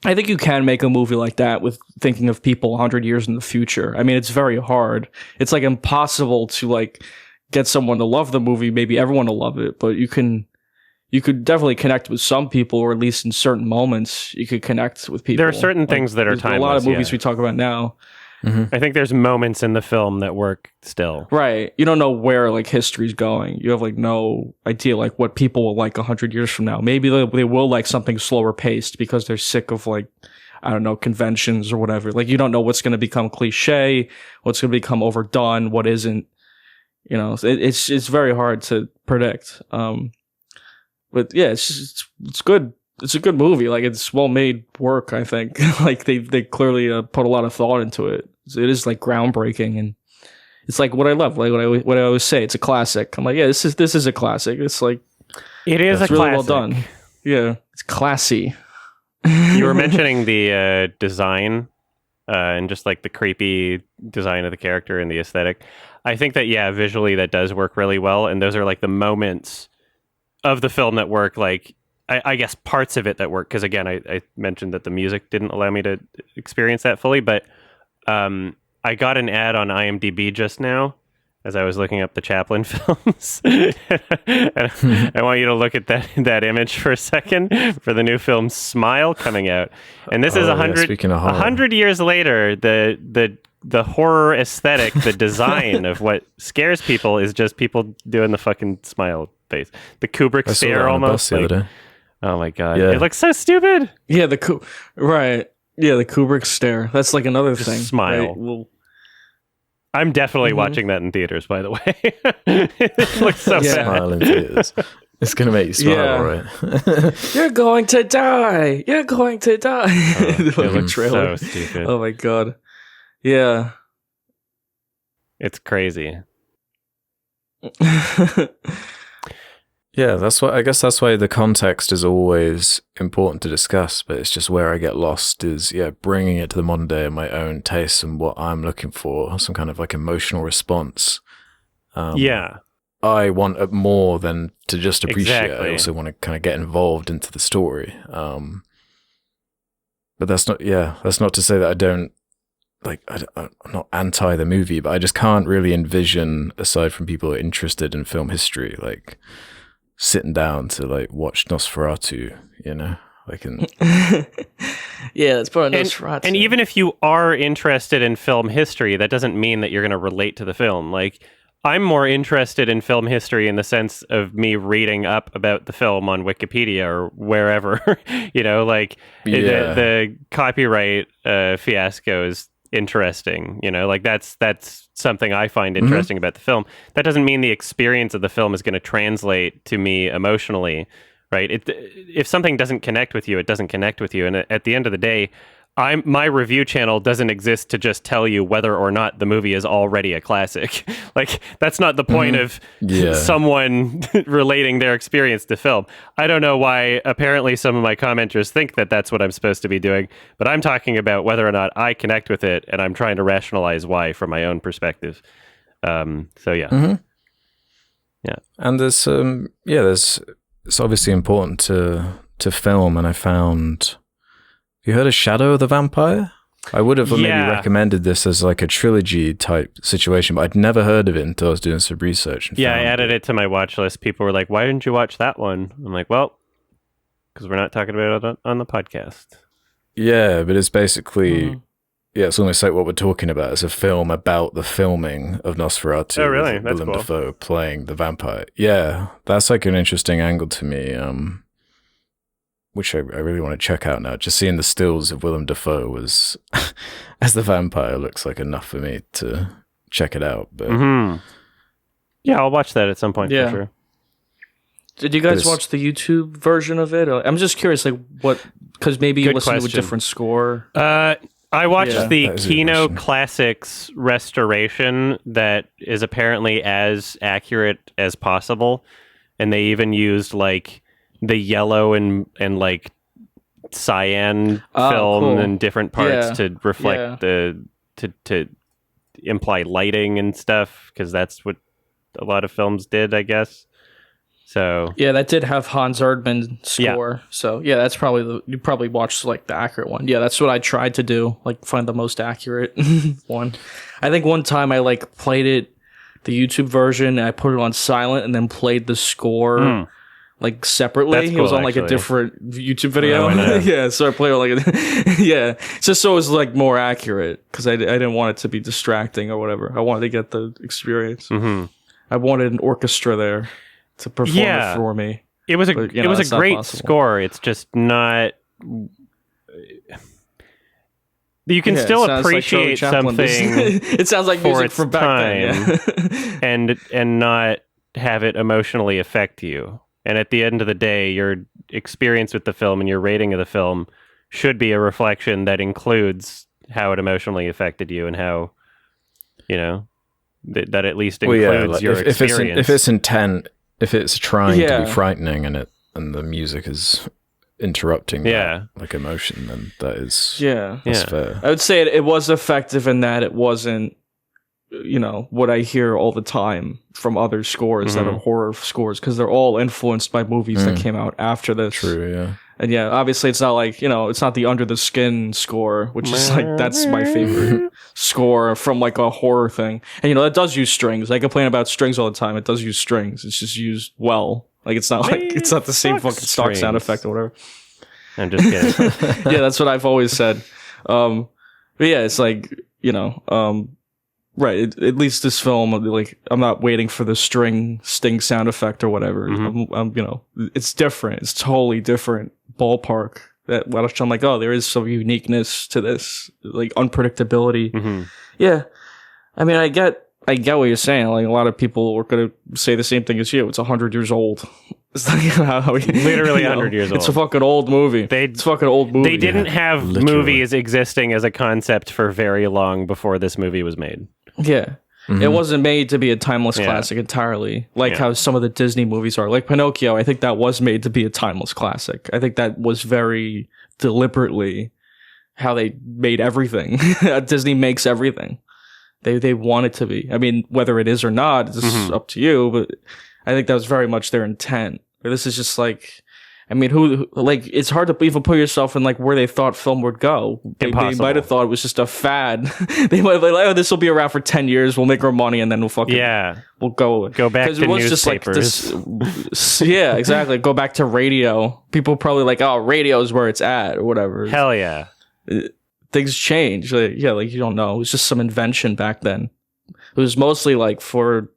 think you can make a movie like that with thinking of people 100 years in the future. I mean, it's very hard. It's like impossible to like get someone to love the movie, maybe everyone to love it, but you could definitely connect with some people, or at least in certain moments you could connect with people. There are certain things that are timeless. A lot of movies we talk about now. I think there's moments in the film that work still. Right. You don't know where like history's going. You have like no idea like what people will like 100 years from now. Maybe they will like something slower paced because they're sick of like, I don't know, conventions or whatever. Like you don't know what's going to become cliche, what's going to become overdone, what isn't. It's very hard to predict. But yeah, it's good. It's a good movie. Like it's well made work, I think. Like they clearly put a lot of thought into it. It is like groundbreaking, and it's like what I love. Like what I always say, it's a classic. I'm like, this is a classic. It's like it's really well done. Yeah, it's classy. You were mentioning the design and just like the creepy design of the character and the aesthetic. I think that visually that does work really well, and those are like the moments of the film that work. Like I guess parts of it that work, because again, I mentioned that the music didn't allow me to experience that fully, but I got an ad on IMDb just now as I was looking up the Chaplin films. And I want you to look at that image for a second for the new film Smile coming out. And this is 100 years later. The horror aesthetic, the design of what scares people is just people doing the fucking smile face. The Kubrick stare almost. Like, oh my God. Yeah. It looks so stupid. Yeah, right. Yeah, the Kubrick stare. That's like another thing. Smile. Right? Well, I'm definitely watching that in theaters, by the way. It looks so bad. Smile in theaters. It's going to make you smile, right? You're going to die. You're going to die. It looks so stupid. Oh my God. Yeah. It's crazy. Yeah, I guess that's why the context is always important to discuss, but it's just where I get lost is, bringing it to the modern day and my own tastes and what I'm looking for, some kind of like emotional response. I want it more than to just appreciate it. I also want to kind of get involved into the story. But that's not to say that I don't, like, I'm not anti the movie, but I just can't really envision, aside from people who are interested in film history, like, sitting down to like watch Nosferatu, like yeah, that's part of Nosferatu. And even if you are interested in film history, that doesn't mean that you're going to relate to the film. Like, I'm more interested in film history in the sense of me reading up about the film on Wikipedia or wherever, the copyright fiasco is interesting, like that's something I find interesting about the film. That doesn't mean the experience of the film is going to translate to me emotionally, right? If something doesn't connect with you, it doesn't connect with you. And at the end of the day, my review channel doesn't exist to just tell you whether or not the movie is already a classic. Like, that's not the point of someone relating their experience to film. I don't know why apparently some of my commenters think that that's what I'm supposed to be doing, but I'm talking about whether or not I connect with it, and I'm trying to rationalize why from my own perspective. Yeah. And there's it's obviously important to film, and I found. You heard of Shadow of the Vampire? I would have maybe recommended this as like a trilogy type situation, but I'd never heard of it until I was doing some research. I added it to my watch list. People were like, "Why didn't you watch that one?" I'm like, "Well, because we're not talking about it on the podcast." Yeah, but it's basically it's almost like what we're talking about. It's a film about the filming of Nosferatu. Oh, really? That's Willem cool. Dafoe playing the vampire. Yeah, that's like an interesting angle to me. Which I really want to check out now. Just seeing the stills of Willem Dafoe was, as the vampire, looks like enough for me to check it out. But I'll watch that at some point for sure. Did you guys watch the YouTube version of it? I'm just curious, like what? Because maybe you listened to a different score. I watched the Kino Classics restoration that is apparently as accurate as possible, and they even used like the yellow and like cyan film in different parts to reflect to imply lighting and stuff, because that's what a lot of films did, I guess. So that did have Hans Erdmann score. So that's probably you probably watched like the accurate one. Yeah, that's what I tried to do, like find the most accurate one. I think one time I like played it, the YouTube version, and I put it on silent and then played the score. Like separately. That's cool, it was on like a different YouTube video. So I played it just so it was like more accurate, because I didn't want it to be distracting or whatever. I wanted to get the experience. I wanted an orchestra there to perform it for me. It was a great score. It's just not. You can still appreciate something. It sounds like music from back then, and not have it emotionally affect you. And at the end of the day, your experience with the film and your rating of the film should be a reflection that includes how it emotionally affected you and how, that at least includes your experience. If it's intent, if it's trying to be frightening and the music is interrupting Yeah. that, like, emotion, then that's Yeah. fair. I would say it was effective in that it wasn't, what I hear all the time from other scores that are horror scores, because they're all influenced by movies that came out after this. True, yeah. And yeah, obviously it's not like, it's not the Under the Skin score, which is like, that's my favorite score from like a horror thing. And it does use strings. I complain about strings all the time. It does use strings. It's just used well. Like it's not it's not the same fucking stock sound effect or whatever. I'm just kidding. Yeah, that's what I've always said. But yeah, it's like, right. At least this film, like, I'm not waiting for the sting sound effect or whatever. I'm it's different. It's totally different ballpark. I'm like, oh, there is some uniqueness to this, like unpredictability. Yeah, I mean, I get what you're saying. Like, a lot of people are gonna say the same thing as you. It's 100 years old. It's like literally 100 years old. It's a fucking old movie. It's a fucking old movie. They didn't have movies existing as a concept for very long before this movie was made. Yeah. It wasn't made to be a timeless classic entirely, like how some of the Disney movies are. Like Pinocchio, I think that was made to be a timeless classic. I think that was very deliberately how they made everything. Disney makes everything. They want it to be. I mean, whether it is or not, it's up to you, but I think that was very much their intent. This is just like, I mean, who like, it's hard to even put yourself in like where they thought film would go. They might have thought it was just a fad. They might have been like, oh, this will be around for 10 years. We'll make our money and then we'll fucking, we'll go back to it was newspapers. Just like this, yeah, exactly. Go back to radio. People probably like, oh, radio is where it's at or whatever. Hell yeah. Things change. Like, yeah, like you don't know. It was just some invention back then. It was mostly like for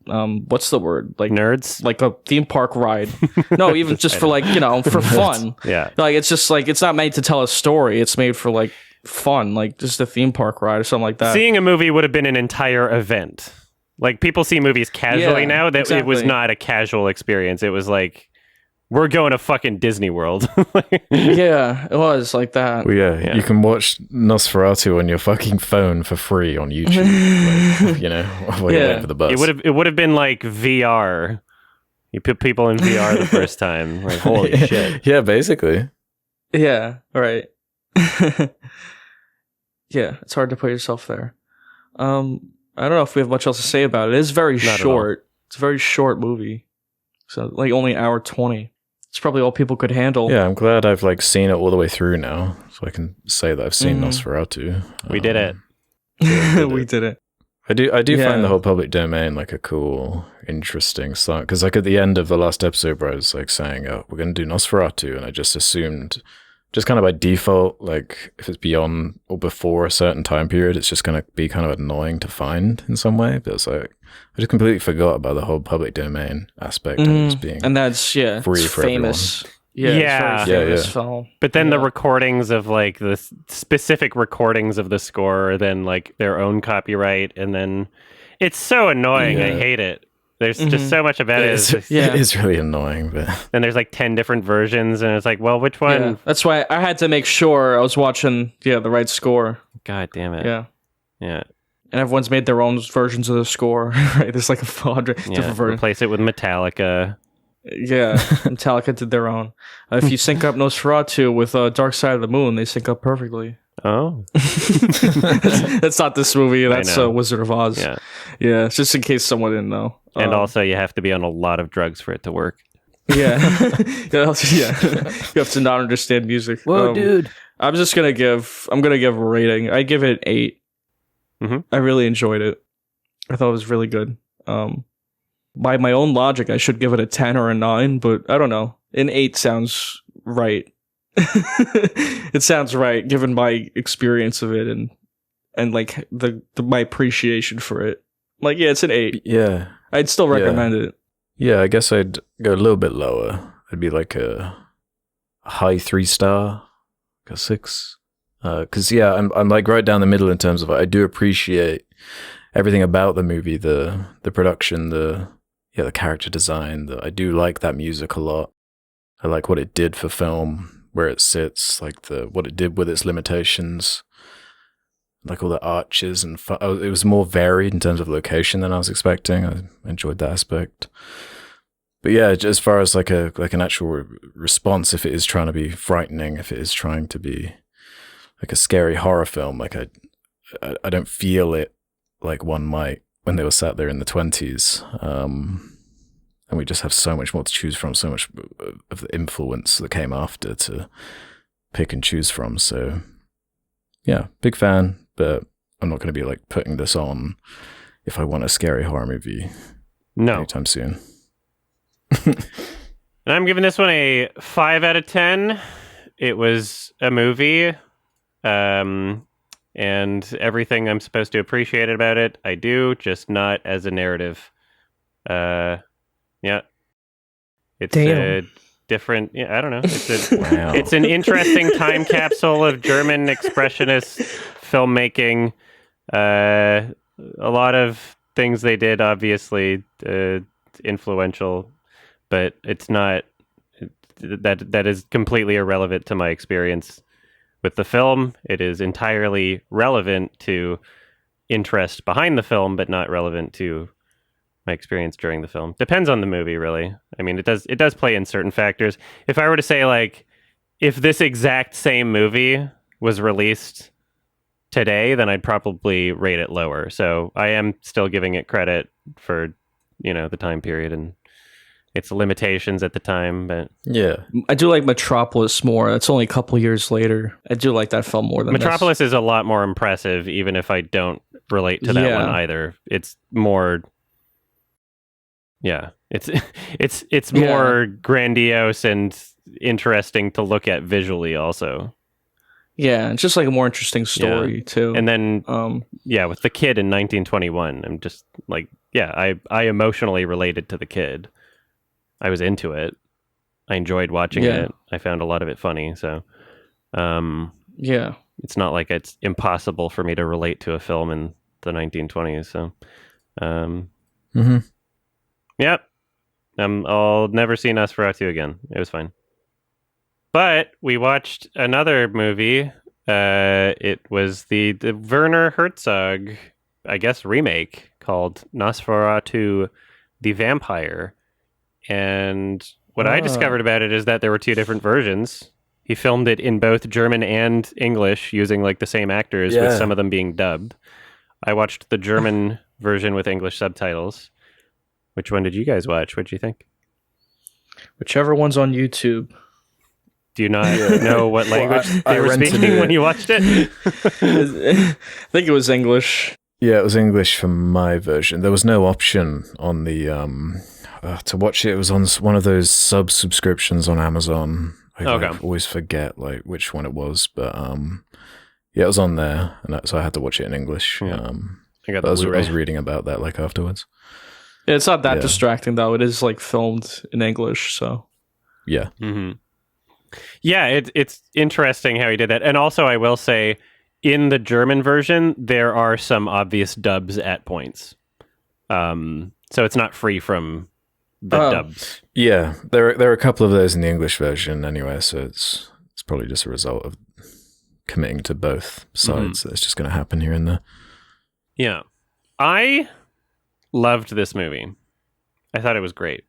what's the word, like nerds, like a theme park ride. No, even just for like for fun. Yeah, like it's just like, it's not made to tell a story. It's made for like fun, like just a theme park ride or something like that. Seeing a movie would have been an entire event. Like, people see movies casually now. That It was not a casual experience. It was like, we're going to fucking Disney World. Yeah, it was like that. Well, yeah, you can watch Nosferatu on your fucking phone for free on YouTube. Like, while you're waiting for the bus. It would have been like VR. You put people in VR the first time. Like, holy shit. Yeah, basically. Yeah, right. Yeah, it's hard to put yourself there. I don't know if we have much else to say about it. It is very short. It's a very short movie. So, like, only an hour 20. It's probably all people could handle. Yeah, I'm glad I've like seen it all the way through now, so I can say that I've seen Nosferatu. We did it. We did it. I do find the whole public domain like a cool, interesting song, because like at the end of the last episode where I was like saying, oh, we're going to do Nosferatu, and I just assumed, just kind of by default, like if it's beyond or before a certain time period, it's just going to be kind of annoying to find in some way. But it's like, I just completely forgot about the whole public domain aspect of it being, and that's free it's for famous. everyone. Yeah, it's very famous film. But then the recordings of like the specific recordings of the score are then like their own copyright, and then it's so annoying. I hate it. There's just so much about it. It is really annoying, but then there's like 10 different versions, and it's like, well, which one? Yeah. That's why I had to make sure I was watching the right score. God damn it. Yeah. Yeah. And everyone's made their own versions of the score. Right? There's like 100 different versions. Replace it with Metallica. Yeah, Metallica did their own. If you sync up Nosferatu with Dark Side of the Moon, they sync up perfectly. Oh. That's not this movie. That's Wizard of Oz. Yeah, just in case someone didn't know. And also, you have to be on a lot of drugs for it to work. Yeah. You have to not understand music. Whoa, dude. I'm gonna give a rating. I give it 8. I really enjoyed it. I thought it was really good. By my own logic, I should give it a 10 or a 9, but I don't know. An 8 sounds right. It sounds right given my experience of it and like my appreciation for it. Like, yeah, it's an 8. Yeah. I'd still recommend it. Yeah, I guess I'd go a little bit lower. It'd be like a high 3-star, like a 6. Because I'm like right down the middle in terms of, I do appreciate everything about the movie, the production, the character design. I do like that music a lot. I like what it did for film, where it sits, like what it did with its limitations, like all the arches and it was more varied in terms of location than I was expecting. I enjoyed that aspect. But yeah, as far as like an actual response, if it is trying to be frightening, if it is trying to be like a scary horror film, like I don't feel it like one might when they were sat there in the 20s. And we just have so much more to choose from, so much of the influence that came after to pick and choose from. So yeah, big fan, but I'm not going to be like putting this on if I want a scary horror movie anytime soon. And I'm giving this one a 5 out of 10. It was a movie, and everything I'm supposed to appreciate about it, I do, just not as a narrative. Yeah. It's a different, I don't know. It's an interesting time capsule of German expressionist filmmaking. A lot of things they did, obviously, influential, but it's not, that is completely irrelevant to my experience with the film. It is entirely relevant to interest behind the film, but not relevant to my experience during the film. Depends on the movie, really. I mean, it does play in certain factors. If I were to say, like, if this exact same movie was released today, then I'd probably rate it lower. So I am still giving it credit for, the time period and its limitations at the time. But yeah, I do like Metropolis more. It's only a couple years later. I do like that film more than Metropolis is a lot more impressive, even if I don't relate to that one either. It's more... Yeah, it's more grandiose and interesting to look at visually also. Yeah, it's just like a more interesting story too. And then with the kid in 1921, I'm just like, I emotionally related to the kid. I was into it. I enjoyed watching it. I found a lot of it funny, so it's not like it's impossible for me to relate to a film in the 1920s, so Yep. I'll never see Nosferatu again. It was fine. But we watched another movie. It was the Werner Herzog, I guess, remake called Nosferatu the Vampire. And what I discovered about it is that there were 2 different versions. He filmed it in both German and English using like the same actors, with some of them being dubbed. I watched the German version with English subtitles. Which one did you guys watch? What'd you think? Whichever one's on YouTube. Do you not know what language they were speaking when you watched it? I think it was English. Yeah, it was English for my version. There was no option on the to watch it. It was on one of those subscriptions on Amazon. I always forget like which one it was, but it was on there, and so I had to watch it in English. Yeah. I was reading about that like afterwards. Yeah, it's not that distracting though. It is like filmed in English, so yeah. Mm-hmm. Yeah, it's interesting how he did that. And also, I will say, in the German version, there are some obvious dubs at points. So it's not free from the dubs. Yeah, there are a couple of those in the English version anyway, so it's probably just a result of committing to both sides. That's just going to happen here and there. Yeah. I loved this movie. I thought it was great.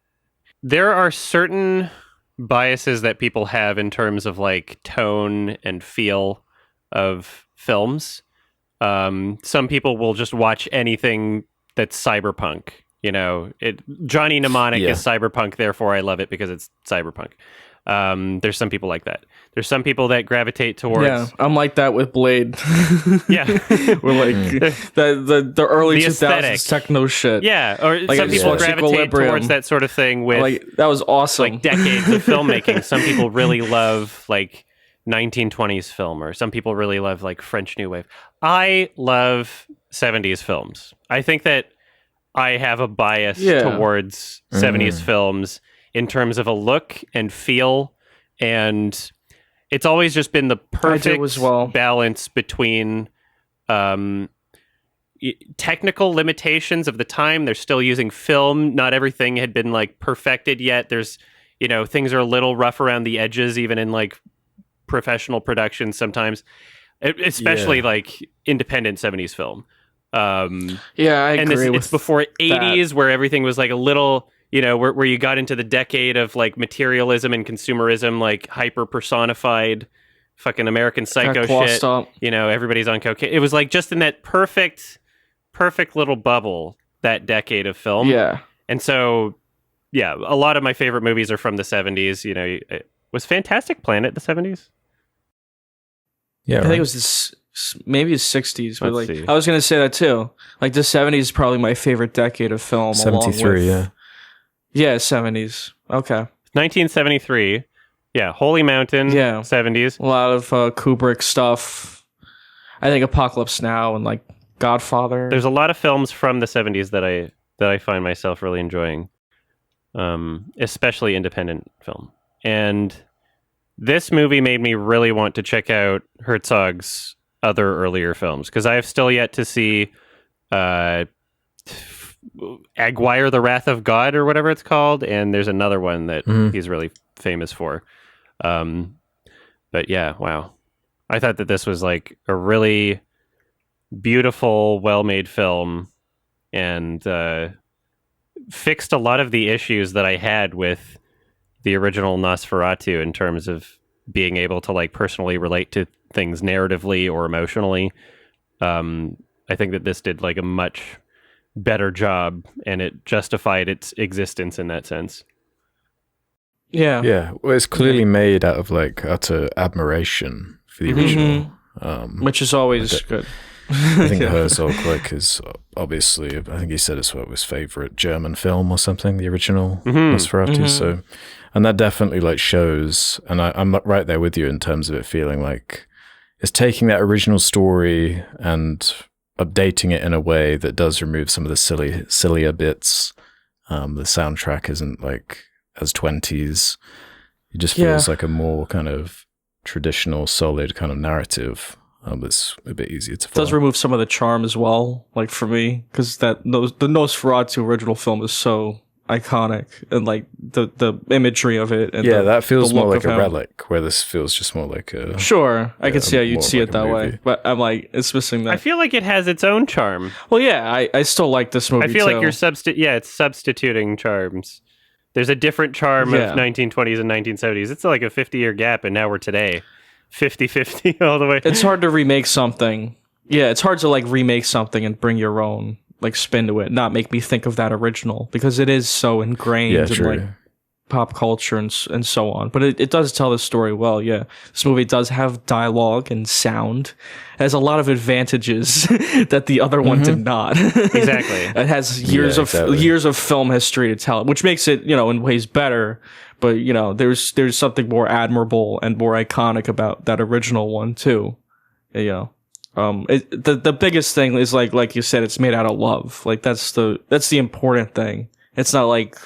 There are certain biases that people have in terms of like tone and feel of films. Some people will just watch anything that's cyberpunk. Johnny Mnemonic is cyberpunk, therefore I love it because it's cyberpunk. There's some people like that. There's some people that gravitate towards... Yeah, I'm like that with Blade. Yeah. We're like the early 2000s aesthetic. Techno shit. Yeah, or like some people gravitate towards that sort of thing with... Like, that was awesome. Like decades of filmmaking. Some people really love like 1920s film, or some people really love like French New Wave. I love 70s films. I think that I have a bias towards 70s films in terms of a look and feel, and it's always just been the perfect balance between technical limitations of the time. They're still using film. Not everything had been like perfected yet. There's, things are a little rough around the edges, even in like professional productions sometimes, especially like independent 70s film. I agree. It's before 80s where everything was like a little where you got into the decade of like materialism and consumerism, like hyper personified fucking American Psycho shit. Up. Everybody's on cocaine. It was like just in that perfect little bubble, that decade of film. Yeah. And so, yeah, a lot of my favorite movies are from the 70s. Was Fantastic Planet the 70s? Yeah, I think it was maybe the 60s, but Let's like see. I was gonna say that too. Like the 70s is probably my favorite decade of film. 73, along with, yeah, 70s. Okay, 1973. Yeah, Holy Mountain. Yeah. 70s. a lot of Kubrick stuff. I think Apocalypse Now and like Godfather. There's a lot of films from the 70s that I find myself really enjoying, especially independent film. And this movie made me really want to check out Herzog's other earlier films, because I have still yet to see Aguirre, The Wrath of God, or whatever it's called, and there's another one that he's really famous for. But yeah, wow. I thought that this was like a really beautiful, well-made film, and fixed a lot of the issues that I had with the original Nosferatu in terms of being able to like personally relate to things narratively or emotionally. I think that this did like a much better job, and it justified its existence in that sense. Yeah. Yeah, well, it's clearly made out of like utter admiration for the original. Which is always good. I think Herzog like is obviously, I think he said it's what his favorite German film or something, the original Nosferatu. So, and that definitely like shows, and I'm right there with you in terms of it feeling like it's taking that original story and updating it in a way that does remove some of the sillier bits. The soundtrack isn't like as 20s. It just feels like a more kind of traditional, solid kind of narrative. It's a bit easier to follow. It does remove some of the charm as well, like for me, because the Nosferatu original film is so iconic, and like the imagery of it. And that feels the more look like of a him. relic, where this feels just more like a... Sure, I can see how you'd more see like it a that way, movie. but I'm like, it's missing that. I feel like it has its own charm. Well, yeah, I still like this movie. I feel like too. you're it's substituting charms. There's a different charm of 1920s and 1970s. It's like a 50-year gap, and now we're today. 50-50 all the way. It's hard to remake something. Yeah, it's hard to like remake something and bring your own like spin to it, not make me think of that original, because it is so ingrained in like pop culture and so on. But it does tell the story well. Yeah, this movie does have dialogue and sound. It has a lot of advantages that the other one did not. Exactly. It has years of film history to tell it, which makes it, in ways better. But there's something more admirable and more iconic about that original one too. The biggest thing is like you said, it's made out of love. Like that's the important thing. It's not like,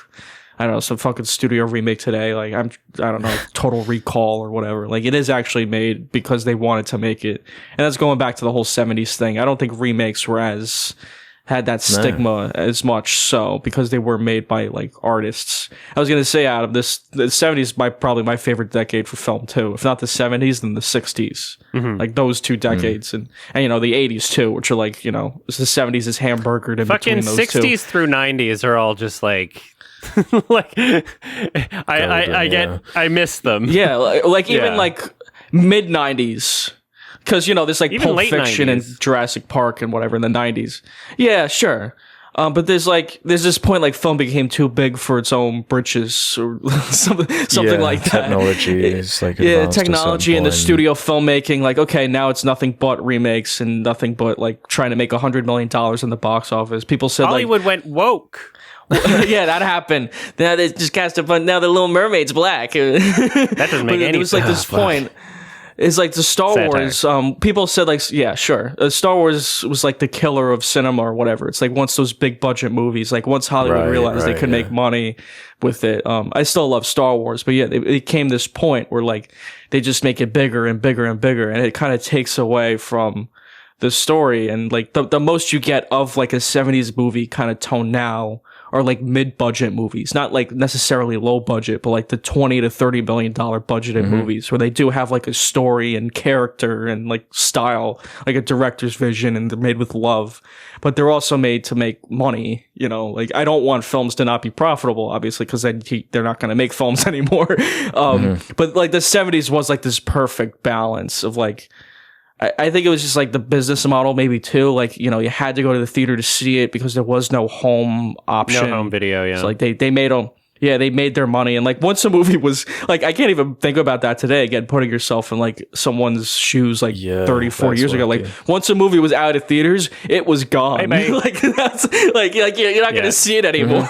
I don't know, some fucking studio remake today. Like I don't know, Total Recall or whatever. Like it is actually made because they wanted to make it, and that's going back to the whole 70s thing. I don't think remakes had that stigma as much, so because they were made by like artists. I was gonna say, out of this, the 70s probably my favorite decade for film too. If not the 70s, then the 60s. Like those two decades, and the 80s too, which are like the 70s is hamburgered in fucking between those 60s two. through 90s are all just like like I miss them. Yeah, like even like mid 90s. Because, there's like Even Pulp late Fiction 90s. and Jurassic Park and whatever in the 90s. Yeah, sure. But there's this point like film became too big for its own britches or something like that. Technology is like technology and the studio filmmaking. Like, okay, now it's nothing but remakes and nothing but like trying to make $100 million in the box office. People said Hollywood went woke. yeah, that happened. Now they just cast a fun. Now the Little Mermaid's black. That doesn't make any It was like sense. this point. It's like the Star Satire. Wars. People said like, yeah, sure. Star Wars was like the killer of cinema or whatever. It's like once those big budget movies, like once Hollywood realized they could make money with it. I still love Star Wars, but yeah, it came this point where like they just make it bigger and bigger and bigger, and it kind of takes away from the story. And like the most you get of like a 70s movie kind of tone now are like mid-budget movies, not like necessarily low budget, but like the $20 to $30 million budgeted movies where they do have like a story and character and like style, like a director's vision, and they're made with love, but they're also made to make money. You know, like I don't want films to not be profitable, obviously, because then they're not going to make films anymore. But like the 70s was like this perfect balance of like, I think it was just like the business model maybe too. Like, you know, you had to go to the theater to see it because there was no home option. No home video, yeah. So like they made them, yeah, they made their money. And like once a movie was like, I can't even think about that today. Again, putting yourself in like someone's shoes like 34 years ago. Like once a movie was out of theaters, it was gone. Like that's like you're not going to see it anymore.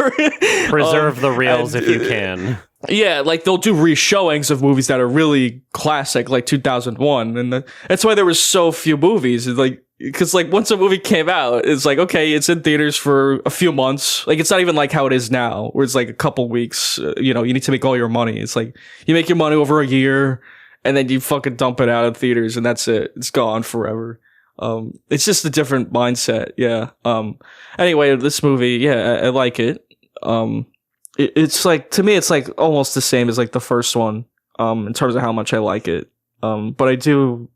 Preserve the reels if you can. Yeah, like they'll do re-showings of movies that are really classic, like 2001, and that's why there were so few movies. It's like, because like once a movie came out, it's like, okay, it's in theaters for a few months. Like it's not even like how it is now, where it's like a couple weeks. You know, you need to make all your money. It's like you make your money over a year, and then you fucking dump it out of theaters, and that's it. It's gone forever. It's just a different mindset. Yeah. Anyway, this movie, yeah, I like it. It's like, to me, it's like almost the same as like the first one, in terms of how much I like it. But I do,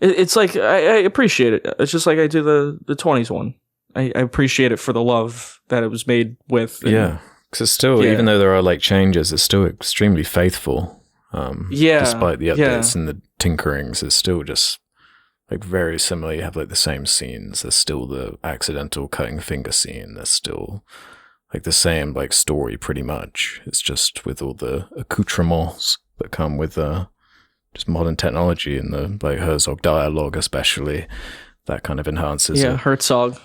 it's like, I appreciate it. It's just like I do the 20s one. I appreciate it for the love that it was made with. Yeah. Because it's still, even though there are like changes, it's still extremely faithful. Despite the updates and the tinkerings, it's still just like very similar. You have like the same scenes. There's still the accidental cutting finger scene. There's still like the same like story pretty much. It's just with all the accoutrements that come with just modern technology and the like Herzog dialogue especially. That kind of enhances it. Herzog.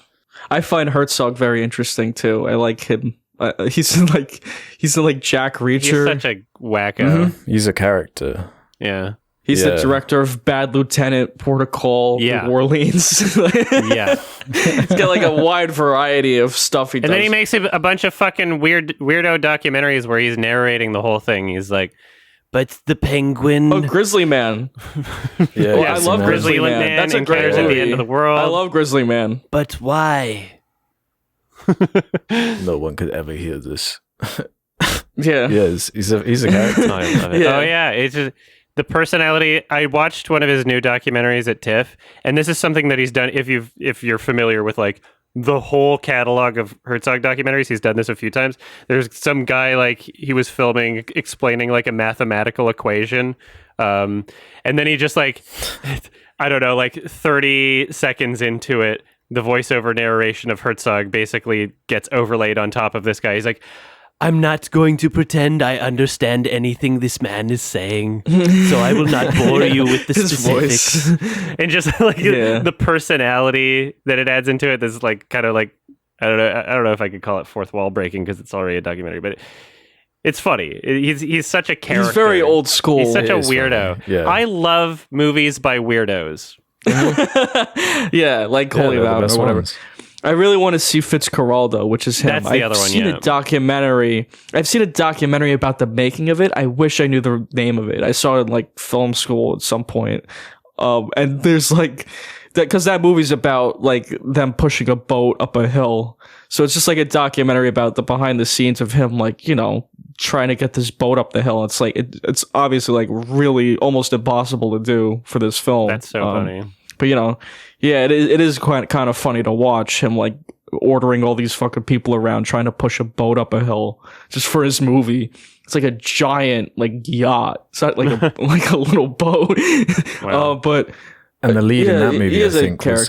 I find Herzog very interesting too. I like him. He's in like Jack Reacher. He's such a wacko. He's a character. Yeah. He's the director of Bad Lieutenant, Protocol, New Orleans. He's got like a wide variety of stuff he does. And then he makes a bunch of fucking weirdo documentaries where he's narrating the whole thing. He's like, but the penguin... Oh, Grizzly Man. I love Grizzly Man. That's a great movie. At the end of the world. I love Grizzly Man. But why? No one could ever hear this. Yeah. He's a character. I love it. Oh, yeah. It's just... The personality. I watched one of his new documentaries at TIFF, and this is something that he's done. If you're familiar with like the whole catalog of Herzog documentaries, he's done this a few times. There's some guy like he was filming explaining like a mathematical equation, and then he just like I don't know, like 30 seconds into it, the voiceover narration of Herzog basically gets overlaid on top of this guy. He's like, I'm not going to pretend I understand anything this man is saying, so I will not bore you with the specifics. And just like the personality that it adds into it, this is like kind of like I don't know if I could call it fourth wall breaking because it's already a documentary, but it's funny. He's such a character. He's very old school. He's such a weirdo. Yeah. I love movies by weirdos. Like Holy Mountain or whatever. I really want to see Fitzcarraldo, which is him. That's the other one, I've seen a documentary. I've seen a documentary about the making of it. I wish I knew the name of it. I saw it in like film school at some point. And there's like that because that movie's about like them pushing a boat up a hill. So it's just like a documentary about the behind the scenes of him, like, you know, trying to get this boat up the hill. It's like it's obviously like really almost impossible to do for this film. That's so funny. But you know, it is quite kind of funny to watch him like ordering all these fucking people around trying to push a boat up a hill just for his movie. It's like a giant like yacht. It's not like a like a little boat. Wow. But the lead in that movie, I think, was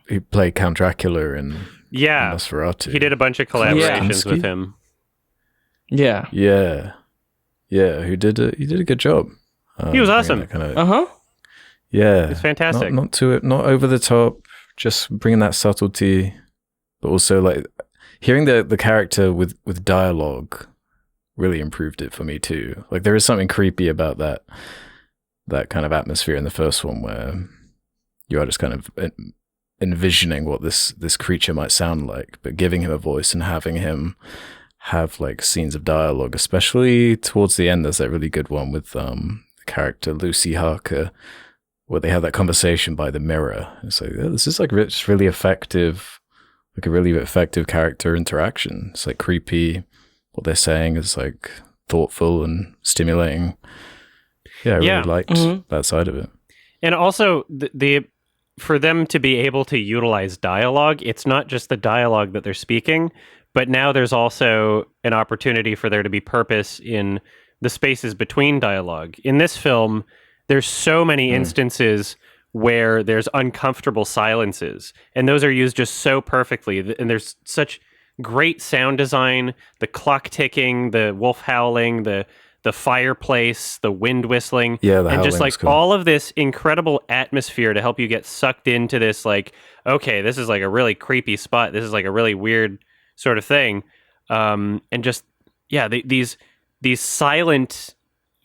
he played Count Dracula in Nosferatu. He did a bunch of collaborations with him. Yeah. Who did a good job. He was awesome. Yeah, it's fantastic. Not over the top, just bringing that subtlety, but also like hearing the character with dialogue really improved it for me too. Like there is something creepy about that kind of atmosphere in the first one where you are just kind of envisioning what this creature might sound like, but giving him a voice and having him have like scenes of dialogue, especially towards the end. There's that really good one with the character Lucy Harker, where they have that conversation by the mirror. It's like, this is like just really effective, like a really effective character interaction. It's like creepy. What they're saying is like thoughtful and stimulating. Yeah, I really liked that side of it. And also, for them to be able to utilize dialogue, it's not just the dialogue that they're speaking, but now there's also an opportunity for there to be purpose in the spaces between dialogue. In this film, there's so many instances where there's uncomfortable silences, and those are used just so perfectly. And there's such great sound design, the clock ticking, the wolf howling, the fireplace, the wind whistling, and just like cool. All of this incredible atmosphere to help you get sucked into this, like, okay, this is like a really creepy spot. This is like a really weird sort of thing. And just, yeah, these silent,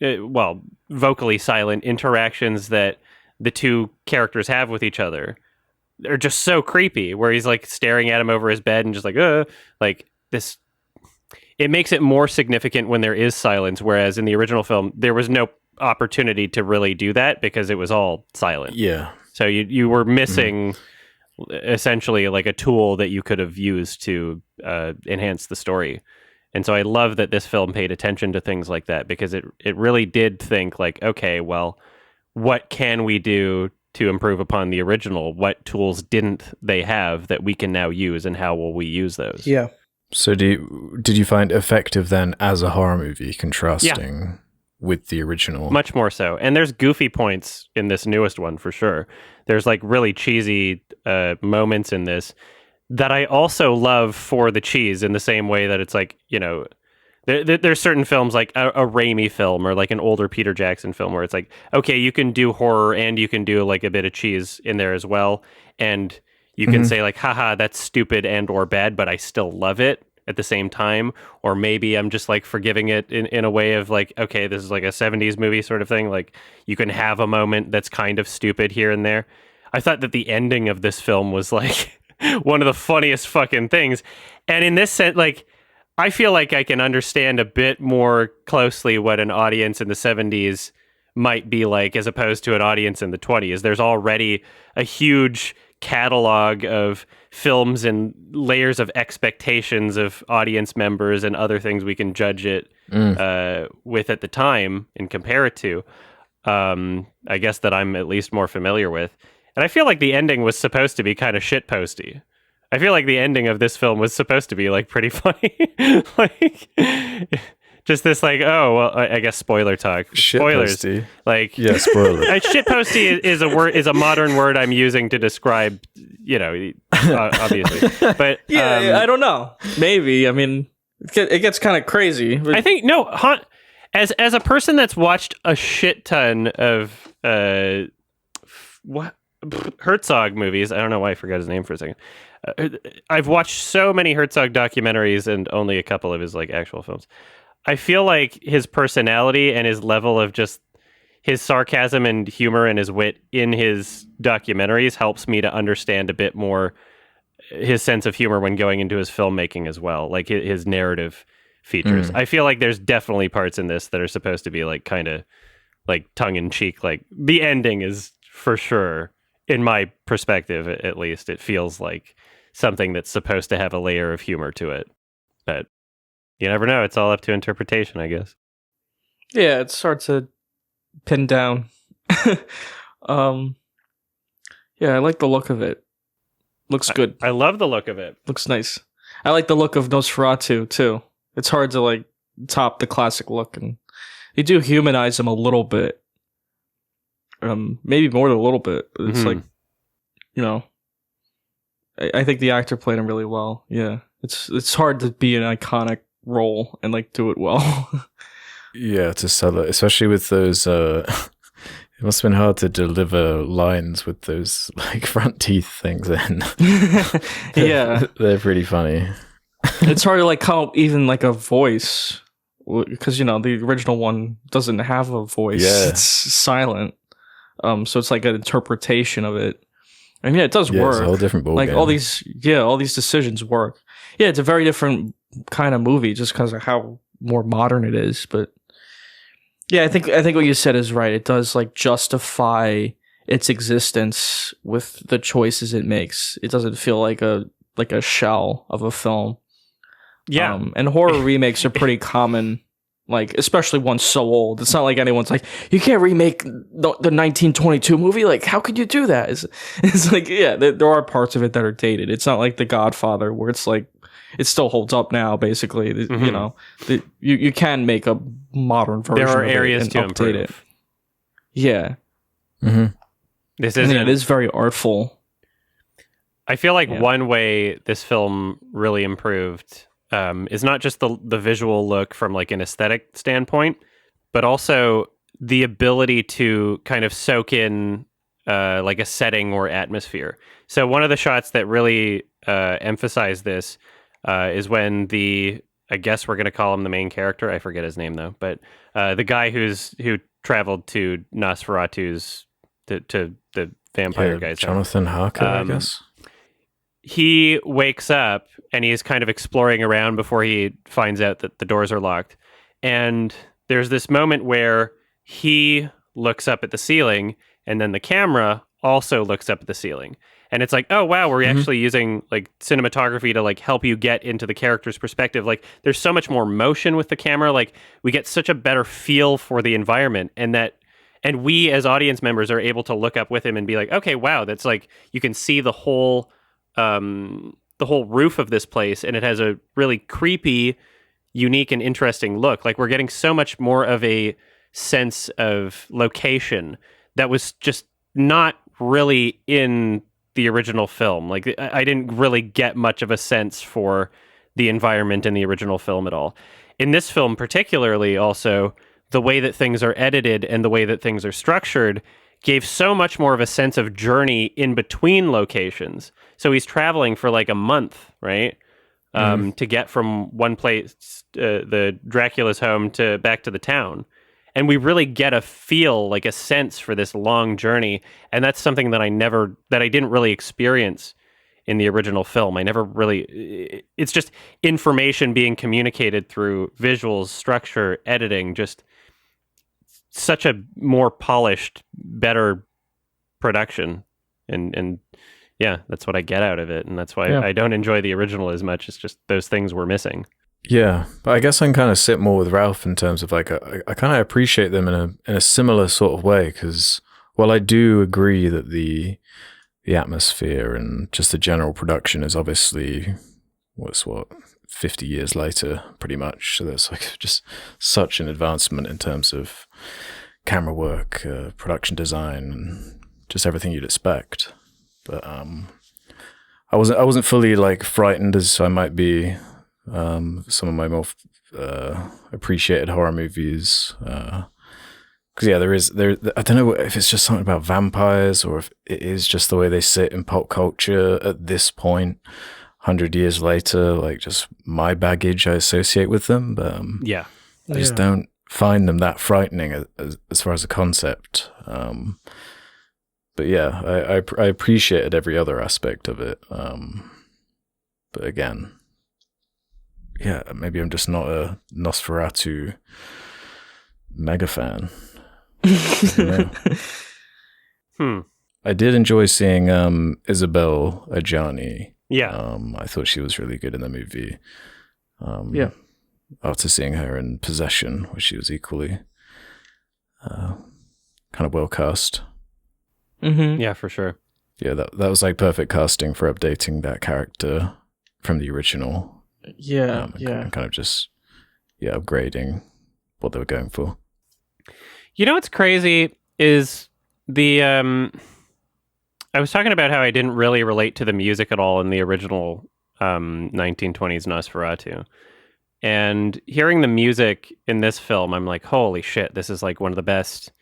vocally silent interactions that the two characters have with each other are just so creepy, where he's like staring at him over his bed and just like this. It makes it more significant when there is silence, whereas in the original film, there was no opportunity to really do that because it was all silent. Yeah. So you were missing essentially like a tool that you could have used to enhance the story. And so I love that this film paid attention to things like that, because it really did think like, okay, well, what can we do to improve upon the original? What tools didn't they have that we can now use, and how will we use those? Yeah. So did you find effective then as a horror movie, contrasting with the original? Much more so. And there's goofy points in this newest one for sure. There's like really cheesy moments in this that I also love for the cheese, in the same way that it's like, you know, there's certain films like a Raimi film or like an older Peter Jackson film where it's like, okay, you can do horror and you can do like a bit of cheese in there as well. And you can say like, haha, that's stupid and or bad, but I still love it at the same time. Or maybe I'm just like forgiving it in a way of like, okay, this is like a 70s movie sort of thing. Like you can have a moment that's kind of stupid here and there. I thought that the ending of this film was like one of the funniest fucking things. And in this sense, like, I feel like I can understand a bit more closely what an audience in the 70s might be like as opposed to an audience in the 20s. There's already a huge catalog of films and layers of expectations of audience members and other things we can judge it with at the time and compare it to. I guess that I'm at least more familiar with. And I feel like the ending was supposed to be kind of shitposty. I feel like the ending of this film was supposed to be like pretty funny. Like just this like, oh, well, I guess spoiler talk. Spoilers. Shitposty. Like, yeah, spoiler. Shitposty is a modern word I'm using to describe, you know, obviously. But I don't know. Maybe. I mean, it gets kind of crazy. But I think as a person that's watched a shit ton of Herzog movies, I don't know why I forgot his name for a second. I've watched so many Herzog documentaries and only a couple of his like actual films. I feel like his personality and his level of just his sarcasm and humor and his wit in his documentaries helps me to understand a bit more his sense of humor when going into his filmmaking as well, like his narrative features. I feel like there's definitely parts in this that are supposed to be like kind of like tongue in cheek. Like the ending is for sure, in my perspective at least, it feels like something that's supposed to have a layer of humor to it. But you never know. It's all up to interpretation, I guess. Yeah, it's hard to pin down. Yeah, I like the look of it. Looks good. I love the look of it. Looks nice. I like the look of Nosferatu too. It's hard to like top the classic look, and they do humanize him a little bit. Maybe more than a little bit, but it's like, you know, I think the actor played him really well. Yeah, it's hard to be an iconic role and like do it well. Yeah, to sell it, especially with those. It must have been hard to deliver lines with those like front teeth things in. Yeah, they're pretty funny. It's hard to like come up even like a voice, because you know the original one doesn't have a voice. Yeah. It's silent. So it's like an interpretation of it. I mean, yeah, it does work. It's a whole different ballgame. Like all these decisions work. Yeah, it's a very different kind of movie just because of how more modern it is. But yeah, I think what you said is right. It does like justify its existence with the choices it makes. It doesn't feel like a like a shell of a film. Yeah. And horror remakes are pretty common, like especially one so old. It's not like anyone's like, you can't remake the 1922 movie. Like, how could you do that? It's like, yeah, there are parts of it that are dated. It's not like The Godfather where it's like it still holds up now. Basically, Mm-hmm. you know, you can make a modern version. There are of areas it to and update improve. it. Yeah, Mm-hmm. This and isn't. it is very artful. I feel like Yeah. one way this film really improved is not just the visual look from like an aesthetic standpoint, but also the ability to kind of soak in like a setting or atmosphere. So one of the shots that really emphasized this is when I guess we're going to call him the main character. I forget his name though, but the guy who traveled to Nosferatu's to the vampire guy's home. Jonathan Harker, I Um, guess. He wakes up and he's kind of exploring around before he finds out that the doors are locked. And there's this moment where he looks up at the ceiling and then the camera also looks up at the ceiling. And it's like, oh, wow, we're actually using like cinematography to like help you get into the character's perspective. Like there's so much more motion with the camera. Like we get such a better feel for the environment and we as audience members are able to look up with him and be like, okay, wow, that's like, you can see the whole roof of this place, and it has a really creepy, unique, and interesting look. Like we're getting so much more of a sense of location that was just not really in the original film. Like I didn't really get much of a sense for the environment in the original film at all. In this film particularly, also, the way that things are edited and the way that things are structured gave so much more of a sense of journey in between locations. So he's traveling for like a month, right? To get from one place, the Dracula's home, to back to the town. And we really get a feel, like a sense for this long journey. And that's something that I didn't really experience in the original film. It's just information being communicated through visuals, structure, editing, just such a more polished, better production. And yeah, that's what I get out of it. And that's why I don't enjoy the original as much. It's just those things were missing. Yeah, but I guess I can kind of sit more with Ralph in terms of like I kind of appreciate them in a similar sort of way, because while I do agree that the atmosphere and just the general production is obviously what 50 years later pretty much, so there's like just such an advancement in terms of camera work, production design, and just everything you'd expect. But I wasn't fully like frightened as I might be. Some of my more appreciated horror movies, because I don't know if it's just something about vampires or if it is just the way they sit in pop culture at this point, 100 years later, like just my baggage I associate with them. But I just don't find them that frightening as far as a concept. But yeah, I appreciated every other aspect of it. But again, yeah, maybe I'm just not a Nosferatu mega fan. I did enjoy seeing Isabelle Adjani. Yeah. I thought she was really good in the movie. After seeing her in Possession, where she was equally kind of well cast. Mm-hmm. Yeah, for sure. Yeah, that was like perfect casting for updating that character from the original. And kind of just upgrading what they were going for. You know what's crazy is the I was talking about how I didn't really relate to the music at all in the original 1920s Nosferatu. And hearing the music in this film, I'm like, holy shit, this is like one of the best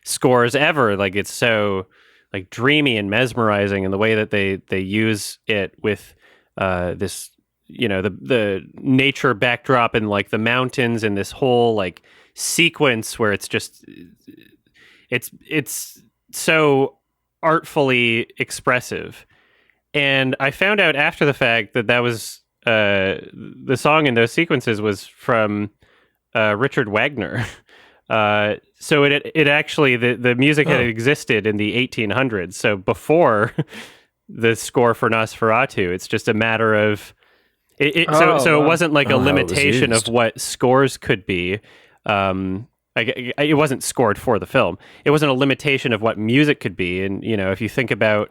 scores ever. Like it's so like dreamy and mesmerizing, and the way that they use it with this, you know, the nature backdrop and like the mountains and this whole like sequence where it's just it's so artfully expressive. And I found out after the fact that was the song in those sequences was from Richard Wagner. So it actually the music had existed in the 1800s. So before the score for Nosferatu. It's just a matter of so it wasn't like a Oh, how it was limitation of used. what scores could be. It wasn't scored for the film. It wasn't a limitation of what music could be. And if you think about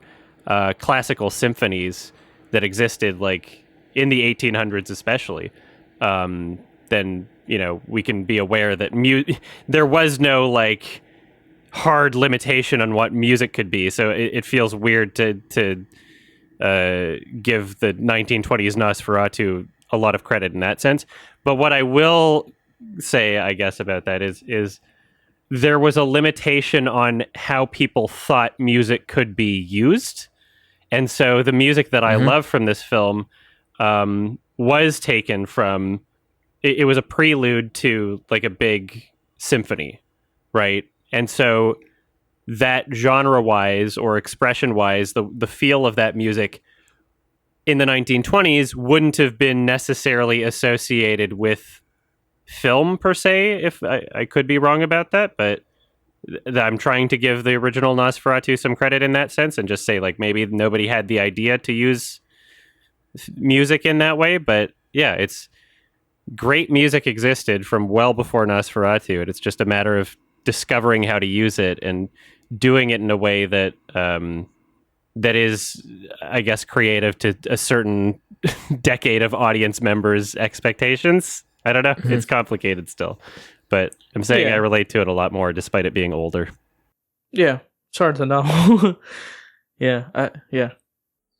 classical symphonies that existed like in the 1800s, especially, then we can be aware that there was no like hard limitation on what music could be. So it feels weird to give the 1920s Nosferatu a lot of credit in that sense. But what I will say, I guess, about that is there was a limitation on how people thought music could be used. And so the music that I love from this film was taken from, it was a prelude to like a big symphony, right? And so that genre-wise or expression-wise, the feel of that music in the 1920s wouldn't have been necessarily associated with film per se, if I could be wrong about that, but I'm trying to give the original Nosferatu some credit in that sense and just say like maybe nobody had the idea to use music in that way, but yeah, it's great music existed from well before Nosferatu, and it's just a matter of discovering how to use it and doing it in a way that that is, I guess, creative to a certain decade of audience members' expectations. I don't know. It's complicated still, but I'm saying I relate to it a lot more despite it being older. Yeah, it's hard to know. Yeah.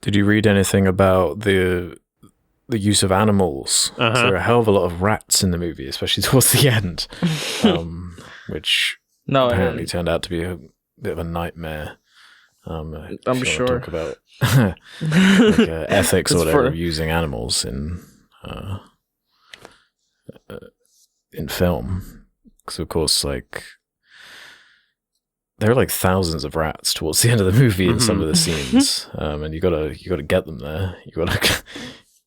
Did you read anything about the use of animals? Uh-huh. There are a hell of a lot of rats in the movie, especially towards the end, which apparently turned out to be a bit of a nightmare. I'm sure. Talk about ethics or whatever of using animals in film, because of course, like there are like thousands of rats towards the end of the movie in some of the scenes, and you gotta get them there. You gotta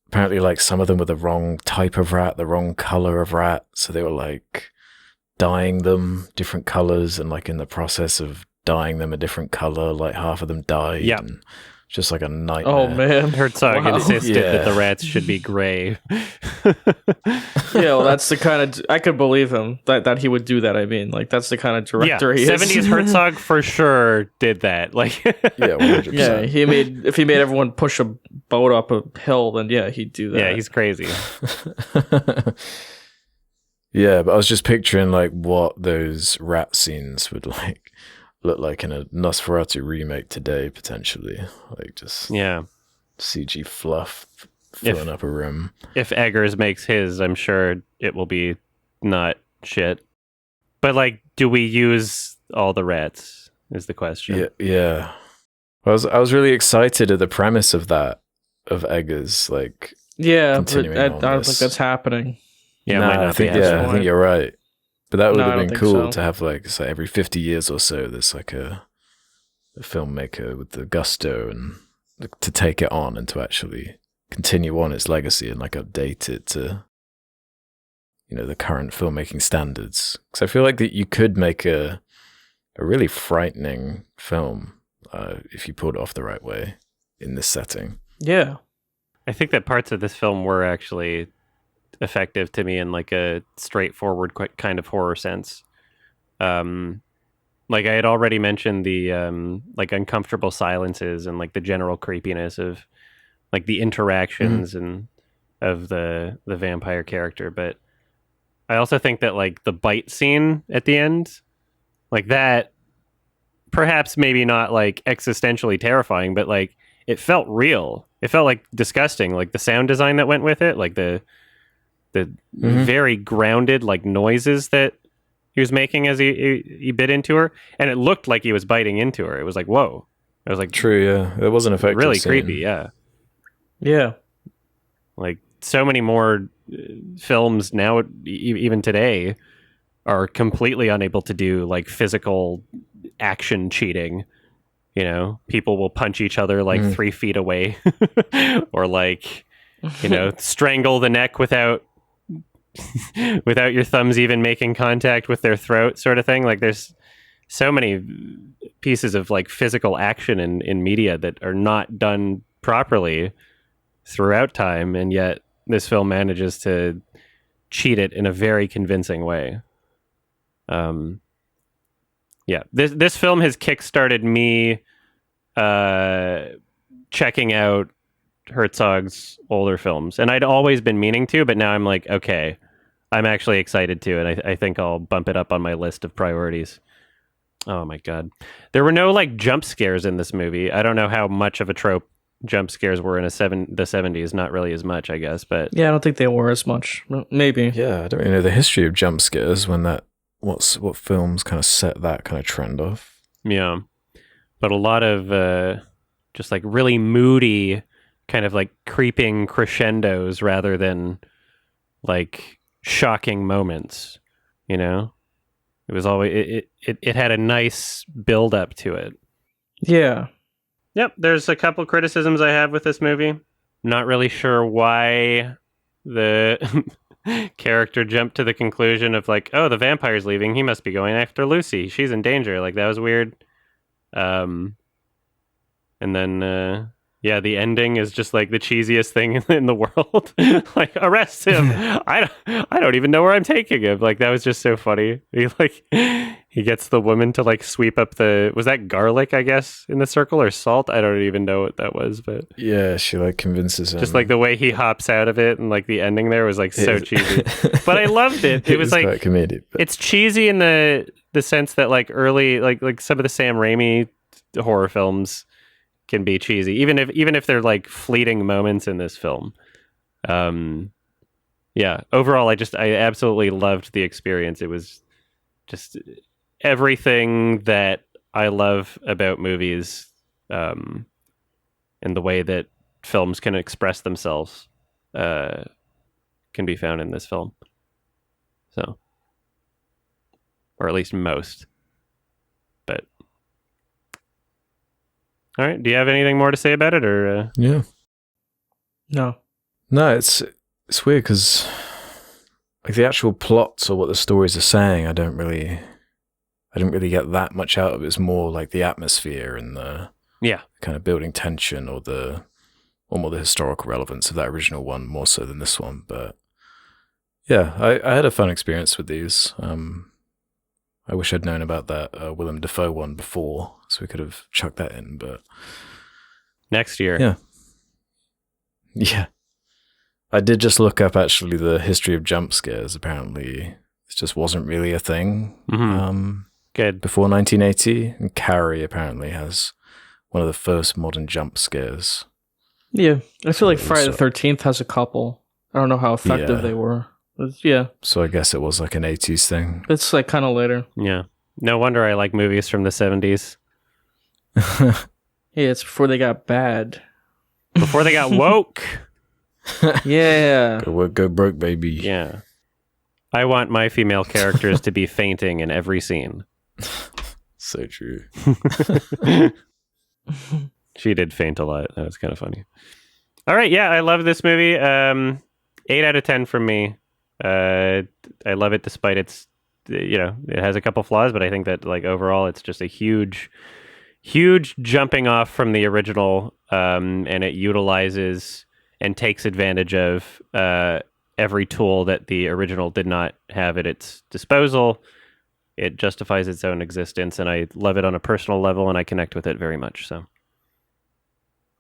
apparently like some of them were the wrong type of rat, the wrong color of rat, so they were like dyeing them different colors, and like in the process of dyeing them a different color, like half of them died. Yeah. And just like a nightmare. Oh man, Herzog insisted that the rats should be gray. Yeah, well, that's the kind of I could believe him that he would do that. I mean, like that's the kind of director he is. 70s Herzog for sure did that. Like, Yeah, 100%. Yeah, if he made everyone push a boat up a hill, then yeah, he'd do that. yeah, he's crazy. Yeah, but I was just picturing like what those rat scenes would like look like in a Nosferatu remake today, potentially. Like just CG fluff filling up a room. If Eggers makes his, I'm sure it will be not shit. But like, do we use all the rats? Is the question. Yeah. I was really excited at the premise of that, of Eggers, like Yeah, but continuing I on don't this. think that's happening. Yeah, it Nah, might not I think be. I think you're right. But that would No, I have don't been think cool so. to have like say every 50 years or so there's like a filmmaker with the gusto and to take it on and to actually continue on its legacy and like update it to the current filmmaking standards. Because I feel like that you could make a really frightening film if you pulled it off the right way in this setting. Yeah. I think that parts of this film were actually effective to me in like a straightforward kind of horror sense. Like I had already mentioned the like uncomfortable silences and like the general creepiness of like the interactions and of the vampire character, but I also think that like the bite scene at the end, like that, perhaps maybe not like existentially terrifying, but like it felt real. It felt like disgusting. Like the sound design that went with it, like the very grounded like noises that he was making as he bit into her, and it looked like he was biting into her. It was like, whoa. It was like True, yeah. It was an effective really scene. creepy, yeah. Yeah. Like so many more films now, even today, are completely unable to do like physical action cheating. People will punch each other like 3 feet away, or like strangle the neck without your thumbs even making contact with their throat, sort of thing. Like there's so many pieces of like physical action in media that are not done properly throughout time, and yet this film manages to cheat it in a very convincing way. This film has kickstarted me checking out Herzog's older films, and I'd always been meaning to, but now I'm like, okay, I'm actually excited to, and I think I'll bump it up on my list of priorities. Oh my god, there were no like jump scares in this movie. I don't know how much of a trope jump scares were in the 70s. Not really as much, I guess, but Yeah, I don't think they were as much. Maybe. Yeah, I don't really know the history of jump scares when what films kind of set that kind of trend off. yeah, but a lot of just like really moody kind of like creeping crescendos rather than like shocking moments, you know. It was always it had a nice build up to it. Yeah. Yep, there's a couple criticisms I have with this movie. Not really sure why the character jumped to the conclusion of like, oh, the vampire's leaving, he must be going after Lucy, she's in danger. Like, that was weird. And then the ending is just like the cheesiest thing in the world. Like, arrest him. I don't even know where I'm taking him. Like, that was just so funny. He gets the woman to like sweep up was that garlic, I guess, in the circle, or salt? I don't even know what that was, but yeah, she like convinces him. Just like the way he hops out of it, and like the ending there was like so cheesy. But I loved it. It was like quite comedic. But it's cheesy in the sense that like early like some of the Sam Raimi horror films can be cheesy, even if they're like fleeting moments in this film. Overall, I absolutely loved the experience. It was just everything that I love about movies, and the way that films can express themselves can be found in this film. So, or at least most. But all right, do you have anything more to say about it, or yeah, No. it's weird because like the actual plots or what the stories are saying, I didn't really get that much out of it. It's more like the atmosphere and the kind of building tension, or more the historical relevance of that original one, more so than this one. But yeah, I had a fun experience with these. I wish I'd known about that Willem Dafoe one before, so we could have chucked that in. But next year, yeah. I did just look up actually the history of jump scares. Apparently, it just wasn't really a thing. Mm-hmm. Good. Before 1980, and Carrie apparently has one of the first modern jump scares. Yeah, I feel like Friday the 13th has a couple. I don't know how effective they were. But yeah. So I guess it was like an 80s thing. It's like kind of later. Yeah. No wonder I like movies from the 70s. Yeah, it's before they got bad. Before they got woke. Yeah. Go broke, baby. Yeah. I want my female characters to be fainting in every scene. So true. She did faint a lot. That was kind of funny. All right. Yeah, I love this movie. 8 out of 10 from me. I love it despite its, it has a couple flaws, but I think that like overall it's just a huge jumping off from the original, and it utilizes and takes advantage of every tool that the original did not have at its disposal. It justifies its own existence, and I love it on a personal level, and I connect with it very much. So,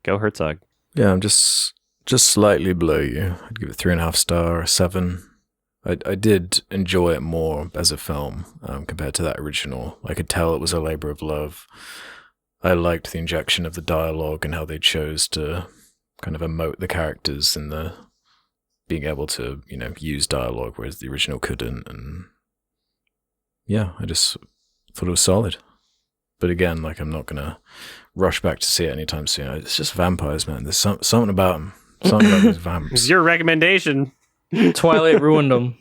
go Herzog. Yeah, I'm just slightly below you. I'd give it 3.5 star or 7. I did enjoy it more as a film compared to that original. I could tell it was a labor of love. I liked the injection of the dialogue and how they chose to kind of emote the characters and the being able to, use dialogue, whereas the original couldn't. And yeah, I just thought it was solid. But again, like, I'm not going to rush back to see it anytime soon. It's just vampires, man. There's something about them. Something about these vamps. It's your recommendation. Twilight ruined them.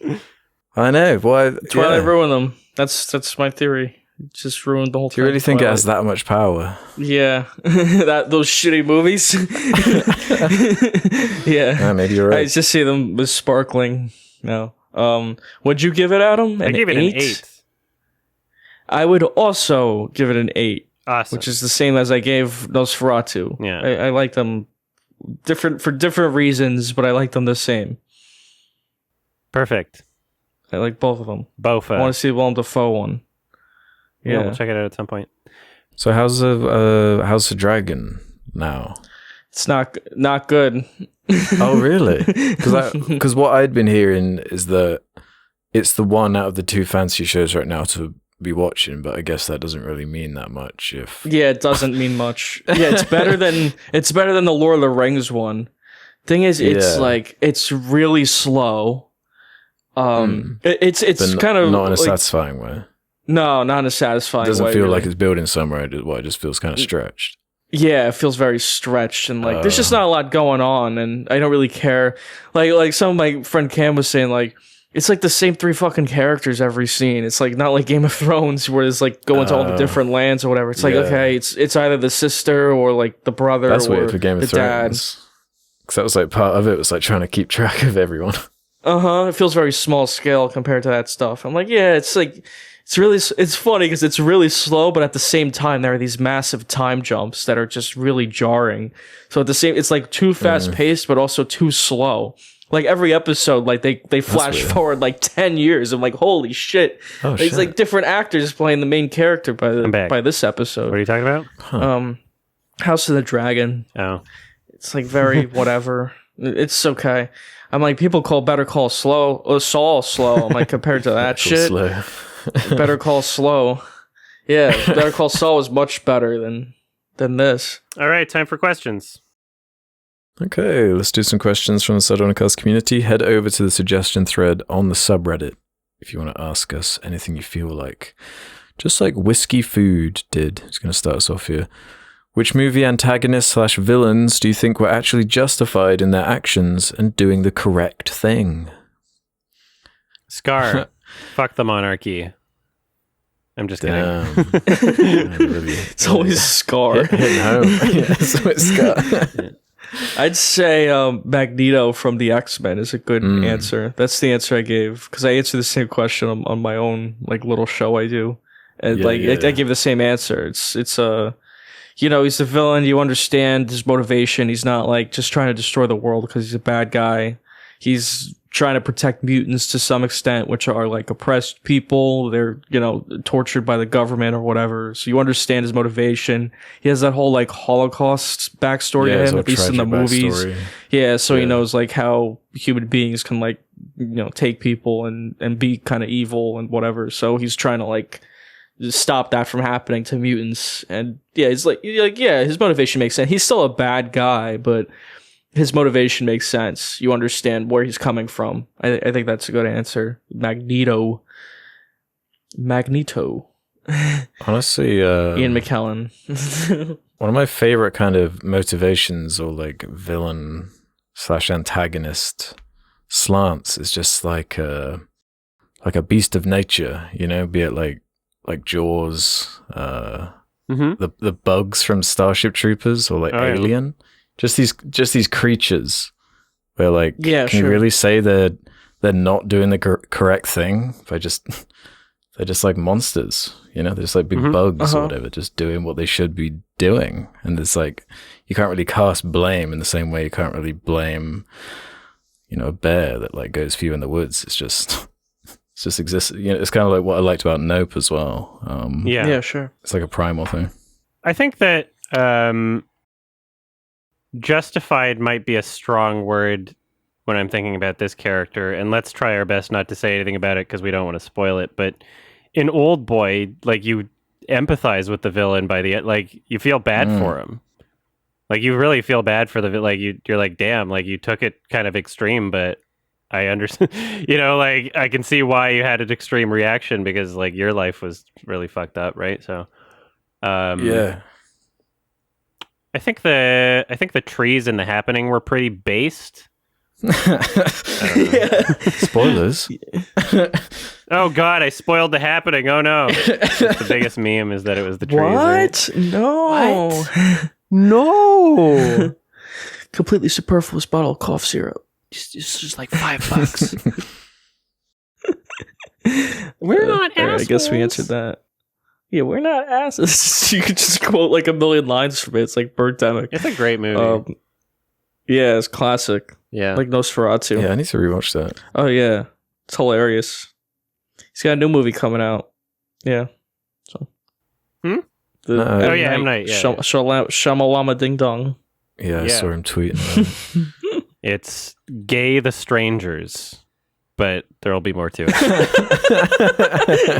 I know. Why? Twilight ruined them. That's my theory. It just ruined the whole thing. Do you really think it has that much power? Yeah. Those shitty movies. Yeah. Maybe you're right. I just see them with sparkling. No. What'd you give it, Adam? I gave it an 8. I would also give it an 8, Awesome. which is the same as I gave Nosferatu. Yeah. I like them for different reasons, but I like them the same. Perfect. I like both of them. Bofa. I want to see the Willem Dafoe one. Yeah, we'll check it out at some point. So how's the dragon now? It's not good. Oh, really? Because what I'd been hearing is that it's the one out of the 2 fantasy shows right now to be watching, but I guess that doesn't really mean that much. Yeah, it doesn't mean much. Yeah, it's better than the Lord of the Rings one. Thing is, it's really slow. It's kind of not in a satisfying way. No, not in a satisfying way. It doesn't feel really. like it's building somewhere. It just feels kind of stretched. Yeah, it feels very stretched, and like there's just not a lot going on, and I don't really care. Like some of my friend Cam was saying, like it's like the same 3 fucking characters every scene. It's like not like Game of Thrones where it's like going to all the different lands or whatever. It's like okay, it's either the sister or like the brother. That's or weird for Game of Thrones. Because that was like part of it was like trying to keep track of everyone. It feels very small scale compared to that stuff. I'm like, yeah, it's like. It's funny because it's really slow, but at the same time, there are these massive time jumps that are just really jarring. So it's like too fast paced, but also too slow. Like every episode, like they flash forward like 10 years. I'm like, holy shit. It's like different actors playing the main character by this episode. What are you talking about? House of the Dragon. Oh. It's like very whatever. It's okay. I'm like, people call Better Call Saul slow. I'm like, compared to that shit. Slow. Better Call Slow. Yeah, Better Call Saul was much better than this. All right, time for questions. Okay, let's do some questions from the Sardonicast community. Head over to the suggestion thread on the subreddit if you want to ask us anything you feel like. Just like Whiskey Food did. He's going to start us off here. Which movie antagonists/villains do you think were actually justified in their actions and doing the correct thing? Scar. Fuck the monarchy. I'm just kidding. It's always Scar. Hitting home. Yeah, it's always Scar. I'd say Magneto from the X-Men is a good answer. That's the answer I gave because I answer the same question on my own like little show I do, and I give the same answer. It's he's the villain. You understand his motivation. He's not like just trying to destroy the world because he's a bad guy. He's trying to protect mutants to some extent, which are like oppressed people. They're, tortured by the government or whatever. So you understand his motivation. He has that whole like Holocaust backstory to him, at least in the movies. Yeah. So he knows like how human beings can like, take people and be kind of evil and whatever. So he's trying to like stop that from happening to mutants. And yeah, it's like, his motivation makes sense. He's still a bad guy, but his motivation makes sense. You understand where he's coming from. I think that's a good answer. Magneto. Honestly, Ian McKellen. One of my favorite kind of motivations or like villain/antagonist slants is just like a beast of nature, be it like Jaws, the bugs from Starship Troopers or like Alien. Yeah. Just these creatures where like, can you really say they're not doing the correct thing they're just like monsters, they're just like big bugs or whatever, just doing what they should be doing. And it's like, you can't really cast blame in the same way you can't really blame, a bear that like goes for you in the woods. It just exists. It's kind of like what I liked about Nope as well. Yeah, sure. It's like a primal thing. I think that, justified might be a strong word when I'm thinking about this character, and let's try our best not to say anything about it because we don't want to spoil it. But in Old Boy, like, you empathize with the villain by the like, you feel bad for him. Like, you really feel bad for the like, you're like, damn, like, you took it kind of extreme, but I understand. Like, I can see why you had an extreme reaction because like your life was really fucked up, right? So, yeah. I think the trees in The Happening were pretty based. Spoilers. Oh God, I spoiled The Happening. Oh no. The biggest meme is that it was the trees. What? Right? No. What? No. Completely superfluous bottle of cough syrup. Just like $5. We're not assholes. I guess we answered that. Yeah, we're not asses. You could just quote like a million lines from it. It's like Birdemic. It's a great movie. Yeah, it's classic. Yeah. Like Nosferatu. Yeah, I need to rewatch that. Oh yeah, it's hilarious. He's got a new movie coming out. Yeah. So. Oh yeah, M. Night. Yeah. Shamalama Ding Dong. Yeah, I saw him tweeting. It's Gay the Strangers, but there'll be more to it.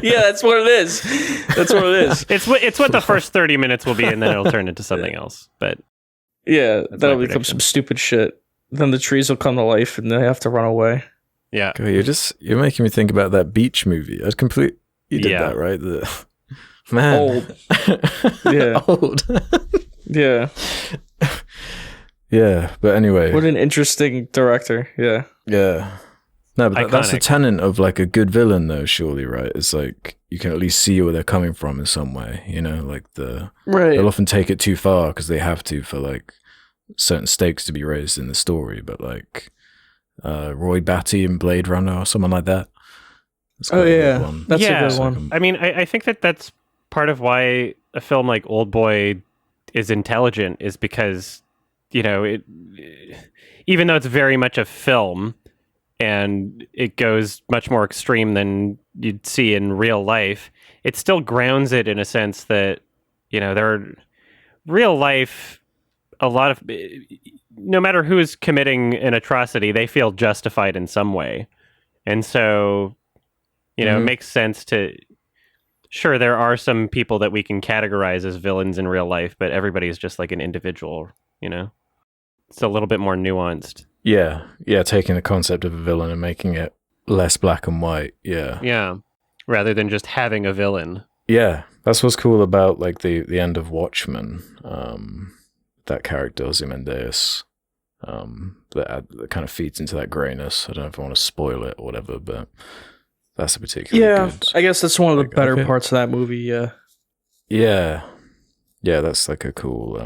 Yeah, that's what it is. That's what it is. It's what the first 30 minutes will be, and then it'll turn into something else. But yeah, that'll become prediction. some stupid shit. Then the trees will come to life, and they have to run away. yeah, God, you're making me think about that beach movie. You did that, right? Man. Old. Yeah. Old. Yeah. Yeah, but anyway. What an interesting director. Yeah. Yeah. No, but that's the Iconic. tenet of like a good villain, though. Surely, right? It's like you can at least see where they're coming from in some way. You know, like Right. they'll often take it too far because they have to for like certain stakes to be raised in the story. But like Roy Batty in Blade Runner or someone like that. That's quite a good one. That's Yeah. a good one. I mean, I think that's part of why a film like Old Boy is intelligent, is because, you know, even though it's very much a film and it goes much more extreme than you'd see in real life, it still grounds it in a sense that, you know, real life, a lot of, no matter who is committing an atrocity, they feel justified in some way. And so, you know, it makes sense to, sure, there are some people that we can categorize as villains in real life, but everybody is just like an individual, you know? It's a little bit more nuanced. Yeah, taking the concept of a villain and making it less black and white. Yeah. Yeah. Rather than just having a villain. Yeah, that's what's cool about like the end of Watchmen. That character Ozymandias, that kind of feeds into that grayness. I don't know if I want to spoil it or whatever, but that's a particularly good. I guess that's one of the better okay. parts of that movie. Yeah. Yeah, that's like a cool.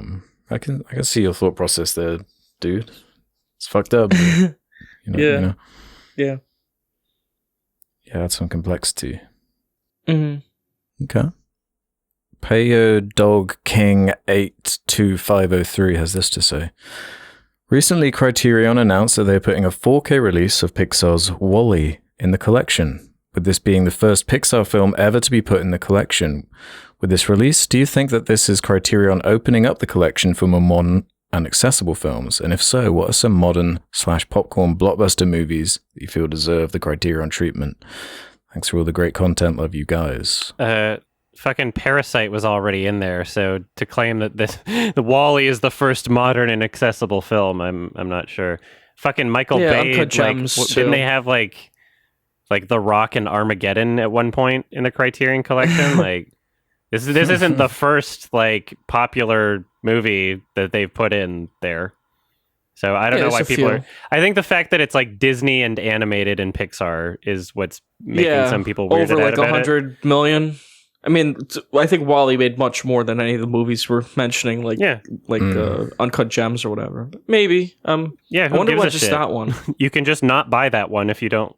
I can see your thought process there, dude. It's fucked up. But, Yeah. You know. Yeah. Yeah, that's some complexity. Mm-hmm. Okay. Payo Dog King 82503 has this to say. Recently, Criterion announced that they're putting a 4K release of Pixar's WALL-E in the collection, with this being the first Pixar film ever to be put in the collection. With this release, do you think that this is Criterion opening up the collection for more modern and accessible films? And if so, what are some modern/popcorn blockbuster movies that you feel deserve the Criterion treatment? Thanks for all the great content. Love you guys. Fucking Parasite was already in there, so to claim that the WALL-E is the first modern and accessible film, I'm not sure. Fucking Michael Bay, Uncut Gems, didn't they have like The Rock and Armageddon at one point in the Criterion collection? Like this isn't the first like popular movie that they've put in there. So I don't know why people are. I think the fact that it's like Disney and animated and Pixar is what's making some people weirded over out like about 100 million. I mean, I think WALL-E made much more than any of the movies we're mentioning, like Uncut Gems or whatever. But maybe. Yeah, I wonder why just that one. You can just not buy that one if you don't.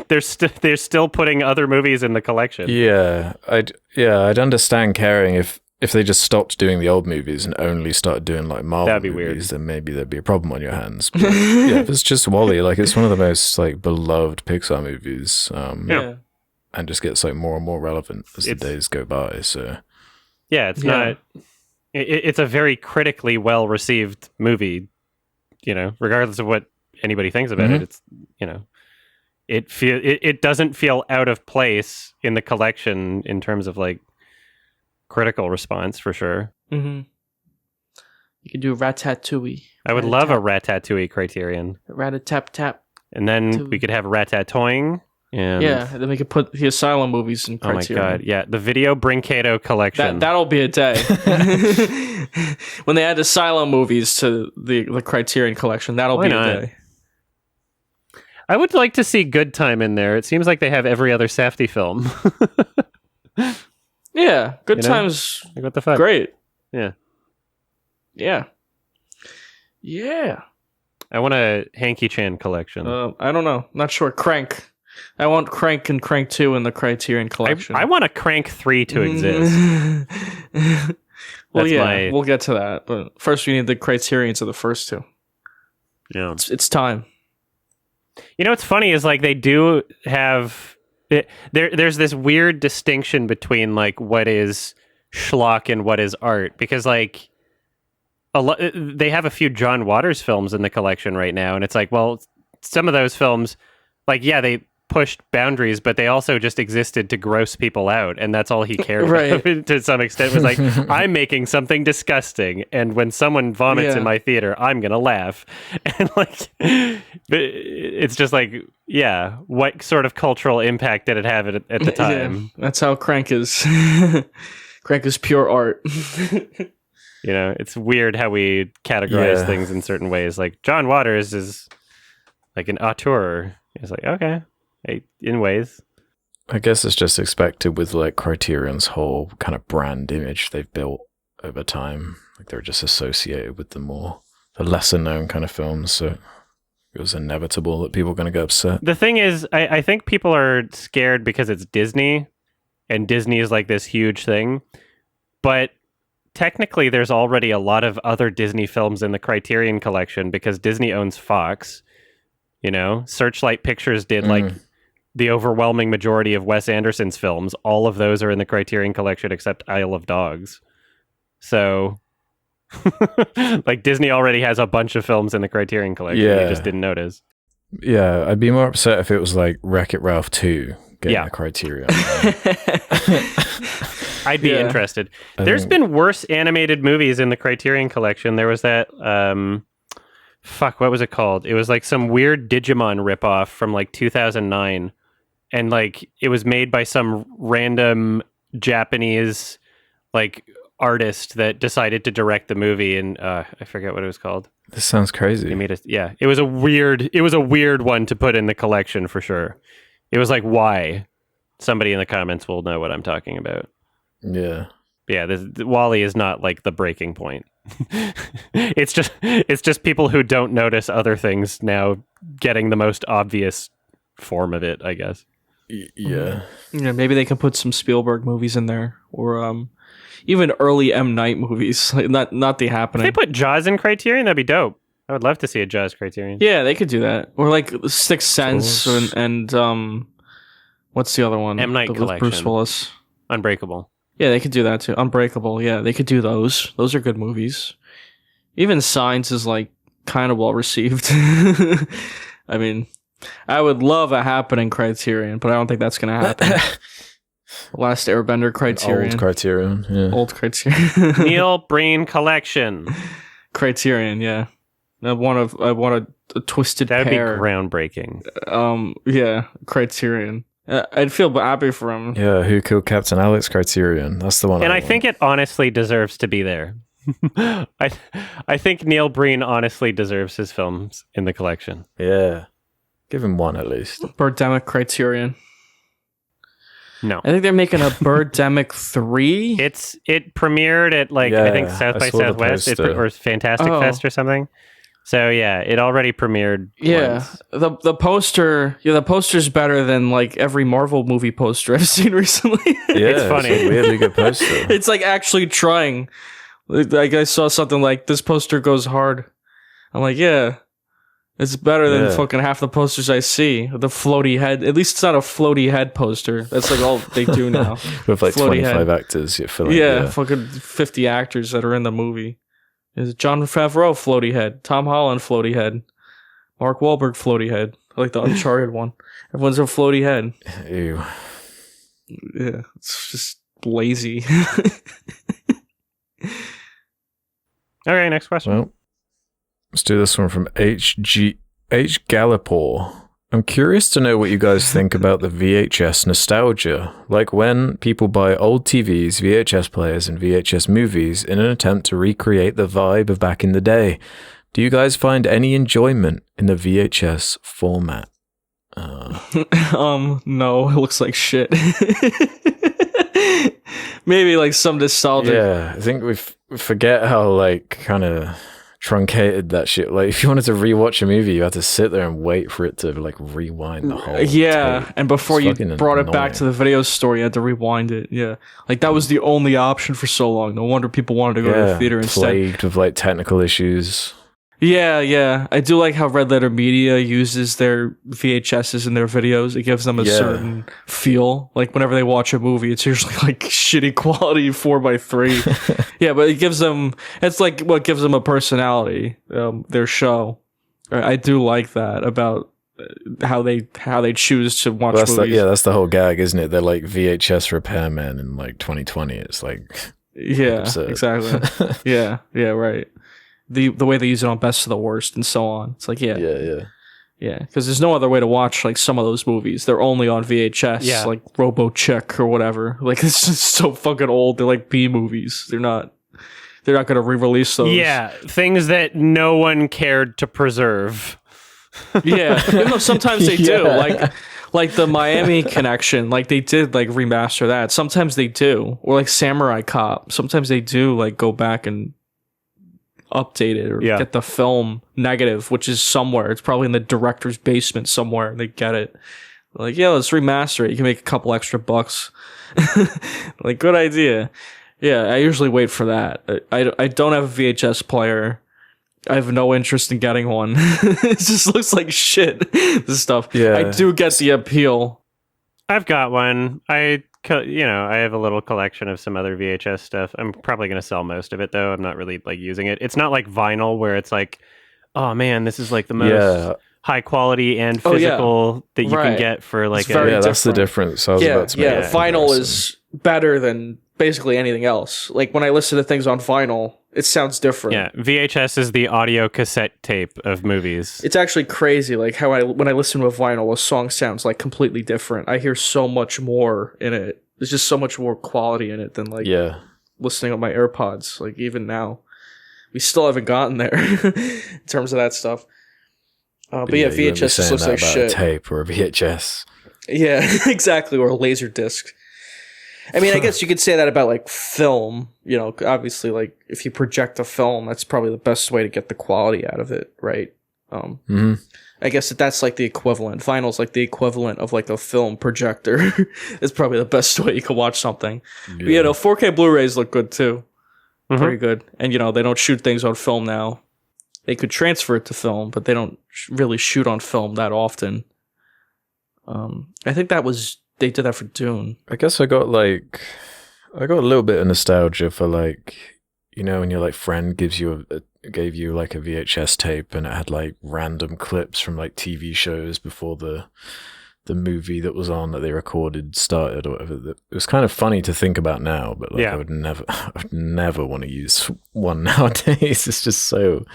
They're still putting other movies in the collection. Yeah, I'd understand caring if they just stopped doing the old movies and only started doing like Marvel That'd be movies, weird. then maybe there'd be a problem on your hands. But, yeah, if it's just WALL-E, like it's one of the most like beloved Pixar movies. Yeah. And just gets like more and more relevant as the days go by. So yeah, it's not. It's a very critically well received movie. You know, regardless of what anybody thinks about it, it's it doesn't feel out of place in the collection in terms of like critical response for sure. Mm-hmm. You could do Ratatouille. I would love a Ratatouille Criterion. Rat-a-tap-tap. And then we could have Ratatouille. And then we could put the Asylum movies in oh my Criterion. god, yeah, the Video Brincato collection. That'll be a day. When they add Asylum movies to the Criterion collection, that'll be a day. I would like to see Good Time in there. It seems like they have every other Safdie film. Yeah, Good Time's like, what the fuck? great. Yeah. Yeah. I want a Hanky Chan collection. I don't know. Not sure. Crank. I want Crank and Crank 2 in the Criterion Collection. I want a Crank 3 to exist. Well, yeah, we'll get to that. But first, we need the Criterions of the first two. Yeah, it's time. You know what's funny is like they do have there's this weird distinction between like what is schlock and what is art, because like they have a few John Waters films in the collection right now, and it's like, well, some of those films, like, yeah, they pushed boundaries, but they also just existed to gross people out, and that's all he cared about to some extent. Was like, I'm making something disgusting, and when someone vomits in my theater, I'm gonna laugh. And like, it's just like, yeah, what sort of cultural impact did it have at the time? Yeah, that's how Crank is. Crank is pure art. You know, it's weird how we categorize things in certain ways. Like John Waters is like an auteur. It's like, okay. In ways, I guess it's just expected with like Criterion's whole kind of brand image they've built over time. Like they're just associated with the lesser known kind of films, so it was inevitable that people were going to get upset. The thing is, I think people are scared because it's Disney, and Disney is like this huge thing. But technically, there's already a lot of other Disney films in the Criterion Collection because Disney owns Fox. You know, Searchlight Pictures did like the overwhelming majority of Wes Anderson's films. All of those are in the Criterion Collection except Isle of Dogs. So, like, Disney already has a bunch of films in the Criterion Collection. You just didn't notice. Yeah, I'd be more upset if it was like Wreck-It Ralph 2 getting the Criterion. I'd be interested. There's been worse animated movies in the Criterion Collection. There was that... what was it called? It was like some weird Digimon ripoff from like 2009. And like it was made by some random Japanese like artist that decided to direct the movie, and I forget what it was called. This sounds crazy. It was a weird one to put in the collection for sure. It was like, why? Somebody in the comments will know what I'm talking about. Yeah. Yeah, Wall-E is not like the breaking point. It's just people who don't notice other things now getting the most obvious form of it, I guess. Yeah. Yeah, maybe they can put some Spielberg movies in there, or even early M. Night movies. Like not The Happening. If they put Jaws in Criterion, that'd be dope. I would love to see a Jaws Criterion. Yeah, they could do that. Or like Sixth Sense and what's the other one? M. Night Collection. Bruce Willis. Unbreakable. Yeah, they could do that too. Unbreakable. Yeah, they could do those. Those are good movies. Even Signs is like kind of well received. I mean, I would love a Happening Criterion, but I don't think that's going to happen. Last Airbender Criterion. Old Criterion. Yeah. Old Criterion. Neil Breen Collection. Criterion, yeah. I want a Twisted Pair. That would be groundbreaking. groundbreaking. Yeah, Criterion. I'd feel happy for him. Yeah, Who Killed Captain Alex Criterion. That's the one. And I think it honestly deserves to be there. I think Neil Breen honestly deserves his films in the collection. Yeah. Give him one at least. Birdemic Criterion. No. I think they're making a Birdemic 3. It premiered at I think South by Southwest or Fantastic Fest or something. So yeah, it already premiered. Yeah, once. the poster. Yeah, the poster's better than like every Marvel movie poster I've seen recently. Yeah, it's funny. It's a weirdly good poster. It's like actually trying. Like I saw something like this poster goes hard. I'm like, yeah, it's better than fucking half the posters I see. The floaty head. At least it's not a floaty head poster. That's like all they do now. With like floaty 25 actors, you're feeling. Yeah, fucking 50 actors that are in the movie. Is John Favreau floaty head, Tom Holland floaty head, Mark Wahlberg floaty head, like the Uncharted one. Everyone's a floaty head. Ew. Yeah, it's just lazy. Okay, next question. Well, let's do this one from H. Gallipore. I'm curious to know what you guys think about the VHS nostalgia, like when people buy old TVs, VHS players, and VHS movies in an attempt to recreate the vibe of back in the day. Do you guys find any enjoyment in the VHS format? No, it looks like shit. Maybe like some nostalgia. Yeah, I think we forget how like kind of truncated that shit. Like, if you wanted to rewatch a movie, you had to sit there and wait for it to like rewind the whole tape. And before It's you fucking brought it back annoying. to the video store, you had to rewind it. Yeah, like that was the only option for so long. No wonder people wanted to go to the theater instead. Plagued with like technical issues. Yeah. I do like how Red Letter Media uses their VHSs in their videos. It gives them a certain feel. Like whenever they watch a movie, it's usually like shitty quality 4:3. Yeah, but it gives them. It's like what gives them a personality. Their show. I do like that about how they choose to watch movies. That's the whole gag, isn't it? They're like VHS repairmen in like 2020. It's like absurd. Exactly. yeah, right. The way they use it on Best of the Worst and so on. It's like, yeah, because there's no other way to watch like some of those movies. They're only on VHS, like RoboCheck or whatever. Like it's just so fucking old. They're like B movies. They're not going to re-release those. Yeah, things that no one cared to preserve. Yeah, even though sometimes they do. Like the Miami Connection, like they did like remaster that. Sometimes they do, or like Samurai Cop. Sometimes they do like go back and update it or get the film negative, which is somewhere. It's probably in the director's basement somewhere, and they get it. Like, yeah, let's remaster it. You can make a couple extra bucks. Like, good idea. Yeah, I usually wait for that. I don't have a VHS player. I have no interest in getting one. It just looks like shit, this stuff. Yeah. I do get the appeal. I've got one. I have a little collection of some other VHS stuff. I'm probably going to sell most of it, though. I'm not really like using it. It's not like vinyl where it's like, oh man, this is like the most high quality and physical that you can get for like that's the difference. I was about to make vinyl is better than basically anything else. Like when I listen to things on vinyl, it sounds different. Yeah, VHS is the audio cassette tape of movies. It's actually crazy, like how when I listen to a vinyl, a song sounds like completely different. I hear so much more in it. There's just so much more quality in it than like listening on my AirPods. Like even now, we still haven't gotten there in terms of that stuff. But VHS just looks like shit. A tape or a VHS. Yeah, exactly, or a laser disc. I mean, I guess you could say that about like film, obviously like if you project a film, that's probably the best way to get the quality out of it. Right. I guess that's like the equivalent. Vinyl's like the equivalent of like a film projector. It's probably the best way you can watch something. Yeah. But 4K Blu-rays look good too. Very good. And they don't shoot things on film now. They could transfer it to film, but they don't really shoot on film that often. I think they did that for Dune. I guess I got a little bit of nostalgia for like, when your like friend gave you like a VHS tape and it had like random clips from like TV shows before the movie that was on that they recorded started or whatever. It was kind of funny to think about now, but like I would never want to use one nowadays. It's just so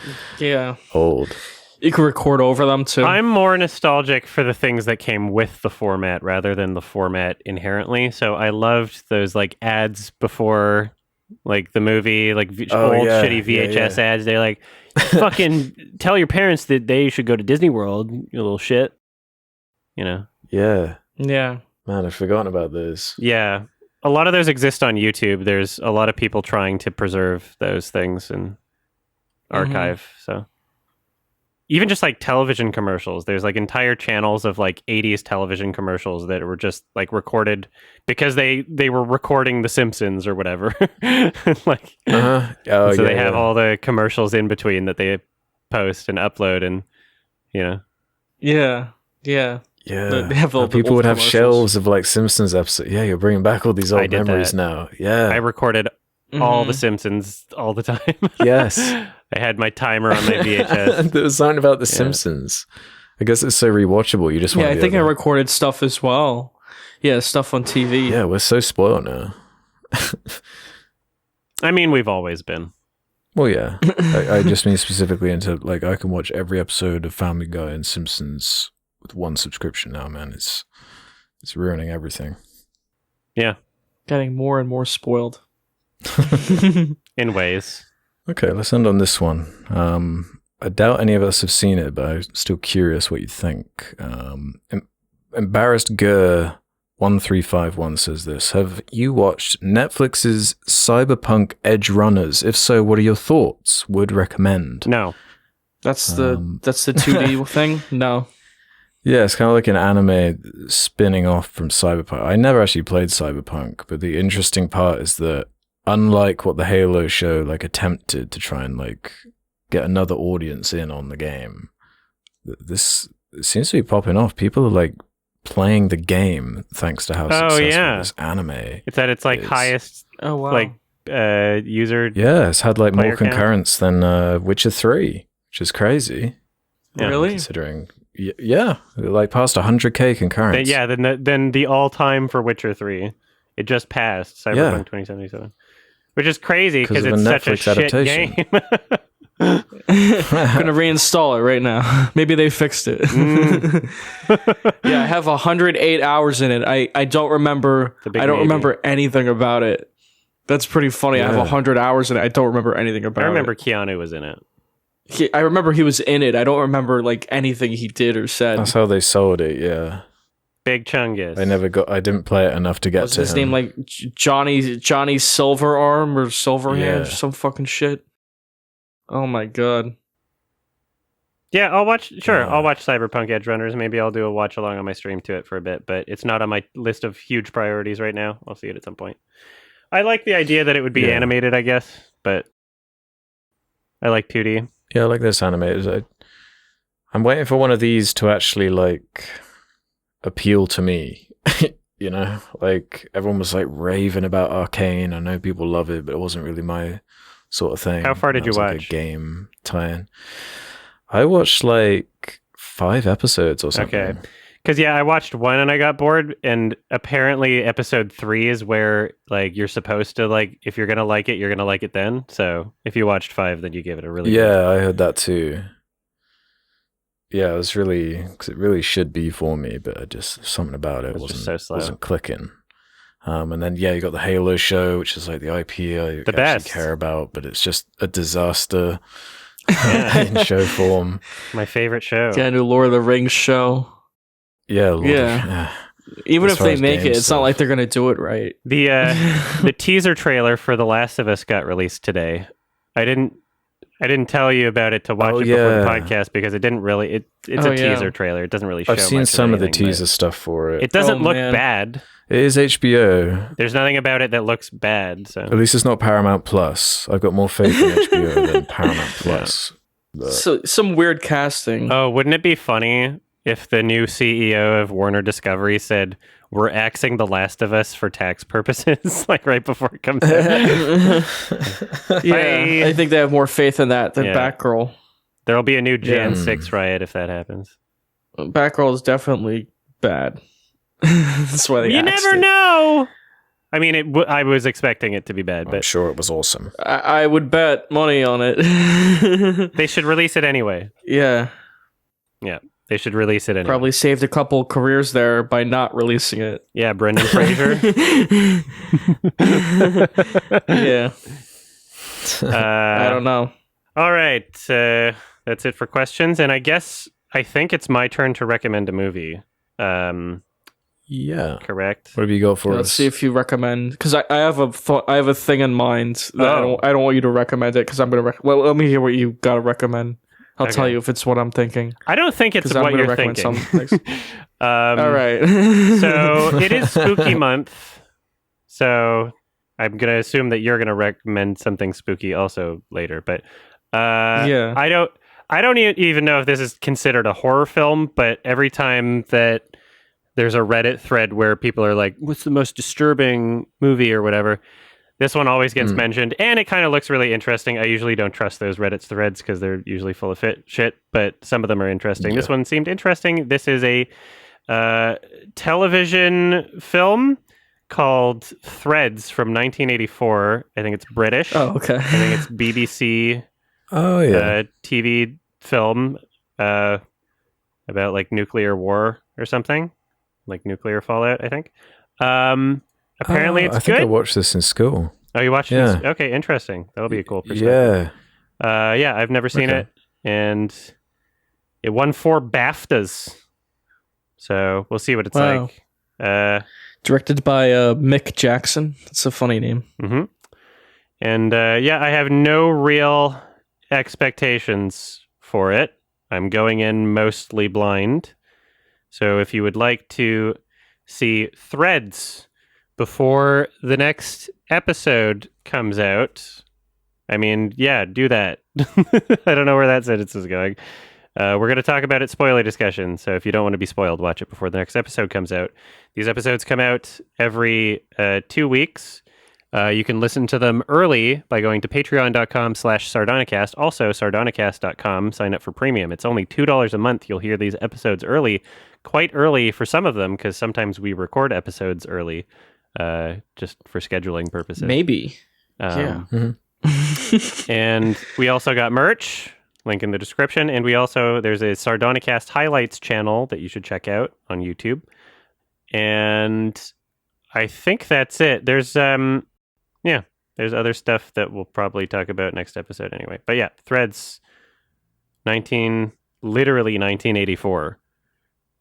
old. You can record over them too. I'm more nostalgic for the things that came with the format rather than the format inherently. So I loved those like ads before like the movie, like shitty VHS ads. They're like, fucking tell your parents that they should go to Disney World, you little shit. Yeah. Yeah. Man, I've forgotten about those. Yeah. A lot of those exist on YouTube. There's a lot of people trying to preserve those things and archive. So even just like television commercials, there's like entire channels of like 80s television commercials that were just like recorded because they were recording The Simpsons or whatever. Like, so they have all the commercials in between that they post and upload, and Yeah. Yeah, they have all people would have shelves of like Simpsons episodes. Yeah, you're bringing back all these old memories now. Yeah, I recorded all the Simpsons all the time. Yes, I had my timer on my VHS. There was something about the Simpsons. I guess it's so rewatchable. You just want. I think I recorded stuff as well. Yeah, stuff on TV. Yeah, we're so spoiled now. I mean, we've always been. Well, yeah. I just mean specifically into like I can watch every episode of Family Guy and Simpsons with one subscription now, man. It's ruining everything. Yeah. Getting more and more spoiled. In ways. Okay, let's end on this one. I doubt any of us have seen it, but I'm still curious what you think. Embarrassed Gurr 1351 says this. Have you watched Netflix's Cyberpunk Edge Runners? If so, what are your thoughts? Would recommend. No. That's the 2D thing? No. Yeah, it's kind of like an anime spinning off from Cyberpunk. I never actually played Cyberpunk, but the interesting part is that unlike what the Halo show like attempted to try and like get another audience in on the game, this seems to be popping off. People are like playing the game thanks to how successful this anime. It's like highest like user. Yeah, it's had like more count. concurrence than Witcher 3, which is crazy. Yeah. Really? Considering like past 100k concurrence. Then the all-time for Witcher 3. It just passed Cyberpunk 2077. Which is crazy because it's such a shit game. I'm gonna reinstall it right now. Maybe they fixed it. Yeah, I have 108 hours in it. I don't remember. I don't remember anything about it. That's pretty funny. I have 100 hours in it. I don't remember anything about it. I remember Keanu was in it. I remember he was in it. I don't remember like anything he did or said. That's how they sold it. Yeah. Big Chungus. I didn't play it enough to get Was to his him. name like Johnny Silverarm or Silverhand or some fucking shit? Oh my god. Yeah, I'll watch Cyberpunk Edge Runners. Maybe I'll do a watch along on my stream to it for a bit, but it's not on my list of huge priorities right now. I'll see it at some point. I like the idea that it would be animated, I guess, but I like 2D. Yeah, I like this animated. I'm waiting for one of these to actually like appeal to me. You know, like everyone was like raving about Arcane. I know people love it, but it wasn't really my sort of thing. How far did you watch? Like a game tie-in. I watched like 5 episodes or something. Okay. Because I watched 1 and I got bored, and apparently episode 3 is where like you're supposed to like, if you're gonna like it, you're gonna like it then. So if you watched 5, then you give it a really good. I heard that too. Yeah, it was really, because it really should be for me, but something about it wasn't so slow. Wasn't clicking. And then you got the Halo show, which is like the IP I the best care about, but it's just a disaster in show form. My favorite show. Yeah, new Lord of the Rings show. Yeah. Even As if far they as make game it, it's not stuff. like they're gonna do it right. The teaser trailer for The Last of Us got released today. I didn't tell you about it to watch it before the podcast because it didn't really. It's a teaser trailer. It doesn't really show. I've seen much some of the anything, teaser stuff for it. It doesn't look man. bad. It is HBO. There's nothing about it that looks bad. So At least it's not Paramount Plus. I've got more faith in HBO than Paramount Plus. But So some weird casting. Oh, wouldn't it be funny if the new CEO of Warner Discovery said, "We're axing The Last of Us for tax purposes," like right before it comes out? Yeah, I think they have more faith in that than Batgirl. There'll be a new Jan 6 riot if that happens. Batgirl is definitely bad. That's why they You axed never it. know. I mean, I was expecting it to be bad, I'm but sure it was awesome. I would bet money on it. they should release it anyway. Yeah, Yeah, they should release it anyway. probably saved a couple careers there by not releasing it. Yeah, Brendan Fraser. Yeah, I don't know. All right, that's it for questions, and I think it's my turn to recommend a movie. Yeah. Correct. What have you got for Let's us? see if you recommend, because I have a thing in mind that I don't want you to recommend it because I'm gonna. Well, let me hear what you gotta recommend. I'll tell you if it's what I'm thinking. I don't think it's 'Cause I'm what gonna you're recommend thinking. some things. All right. So it is spooky month. So I'm gonna assume that you're gonna recommend something spooky also later. But Yeah. I don't even know if this is considered a horror film. But every time that there's a Reddit thread where people are like, "What's the most disturbing movie?" or whatever, this one always gets mentioned, and it kind of looks really interesting. I usually don't trust those Reddit threads because they're usually full of shit, but some of them are interesting. This one seemed interesting. This is a television film called Threads from 1984. I think it's British. Oh, okay. I think it's BBC TV film about like nuclear war or something, like nuclear fallout, I think. Apparently it's I think good. I watched this in school. Oh, you watched this? Okay, interesting. That'll be a cool perspective. Yeah, I've never seen it, and it won 4 BAFTAs. So we'll see what it's like. Directed by Mick Jackson. It's a funny name. Mm-hmm. And I have no real expectations for it. I'm going in mostly blind. So if you would like to see threads before the next episode comes out, I mean, yeah, do that. I don't know where that sentence is going. We're going to talk about it spoiler discussion. So if you don't want to be spoiled, watch it before the next episode comes out. These episodes come out every 2 weeks. You can listen to them early by going to patreon.com/Sardonicast. Also, Sardonicast.com. Sign up for premium. It's only $2 a month. You'll hear these episodes early, quite early for some of them, because sometimes we record episodes early just for scheduling purposes. Maybe. Yeah. Mhm. And we also got merch. Link in the description. And there's a Sardonicast highlights channel that you should check out on YouTube. And I think that's it. There's other stuff that we'll probably talk about next episode anyway. But yeah, Threads, literally 1984.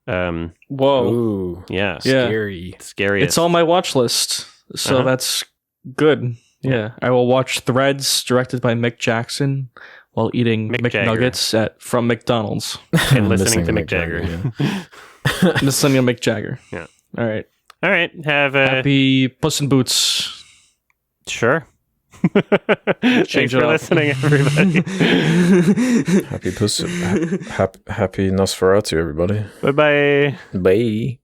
Whoa. Ooh, Yeah. scary. Scary. It's on my watch list. So that's good. Yeah. I will watch Threads directed by Mick Jackson while eating McNuggets from McDonald's. And listening to Mick Jagger. Listening to Mick Jagger. Yeah. All right. All right. Have a Happy Puss in Boots. Sure. Change Thanks it for up. listening, everybody. Happy Nosferatu, everybody. Bye-bye. Bye.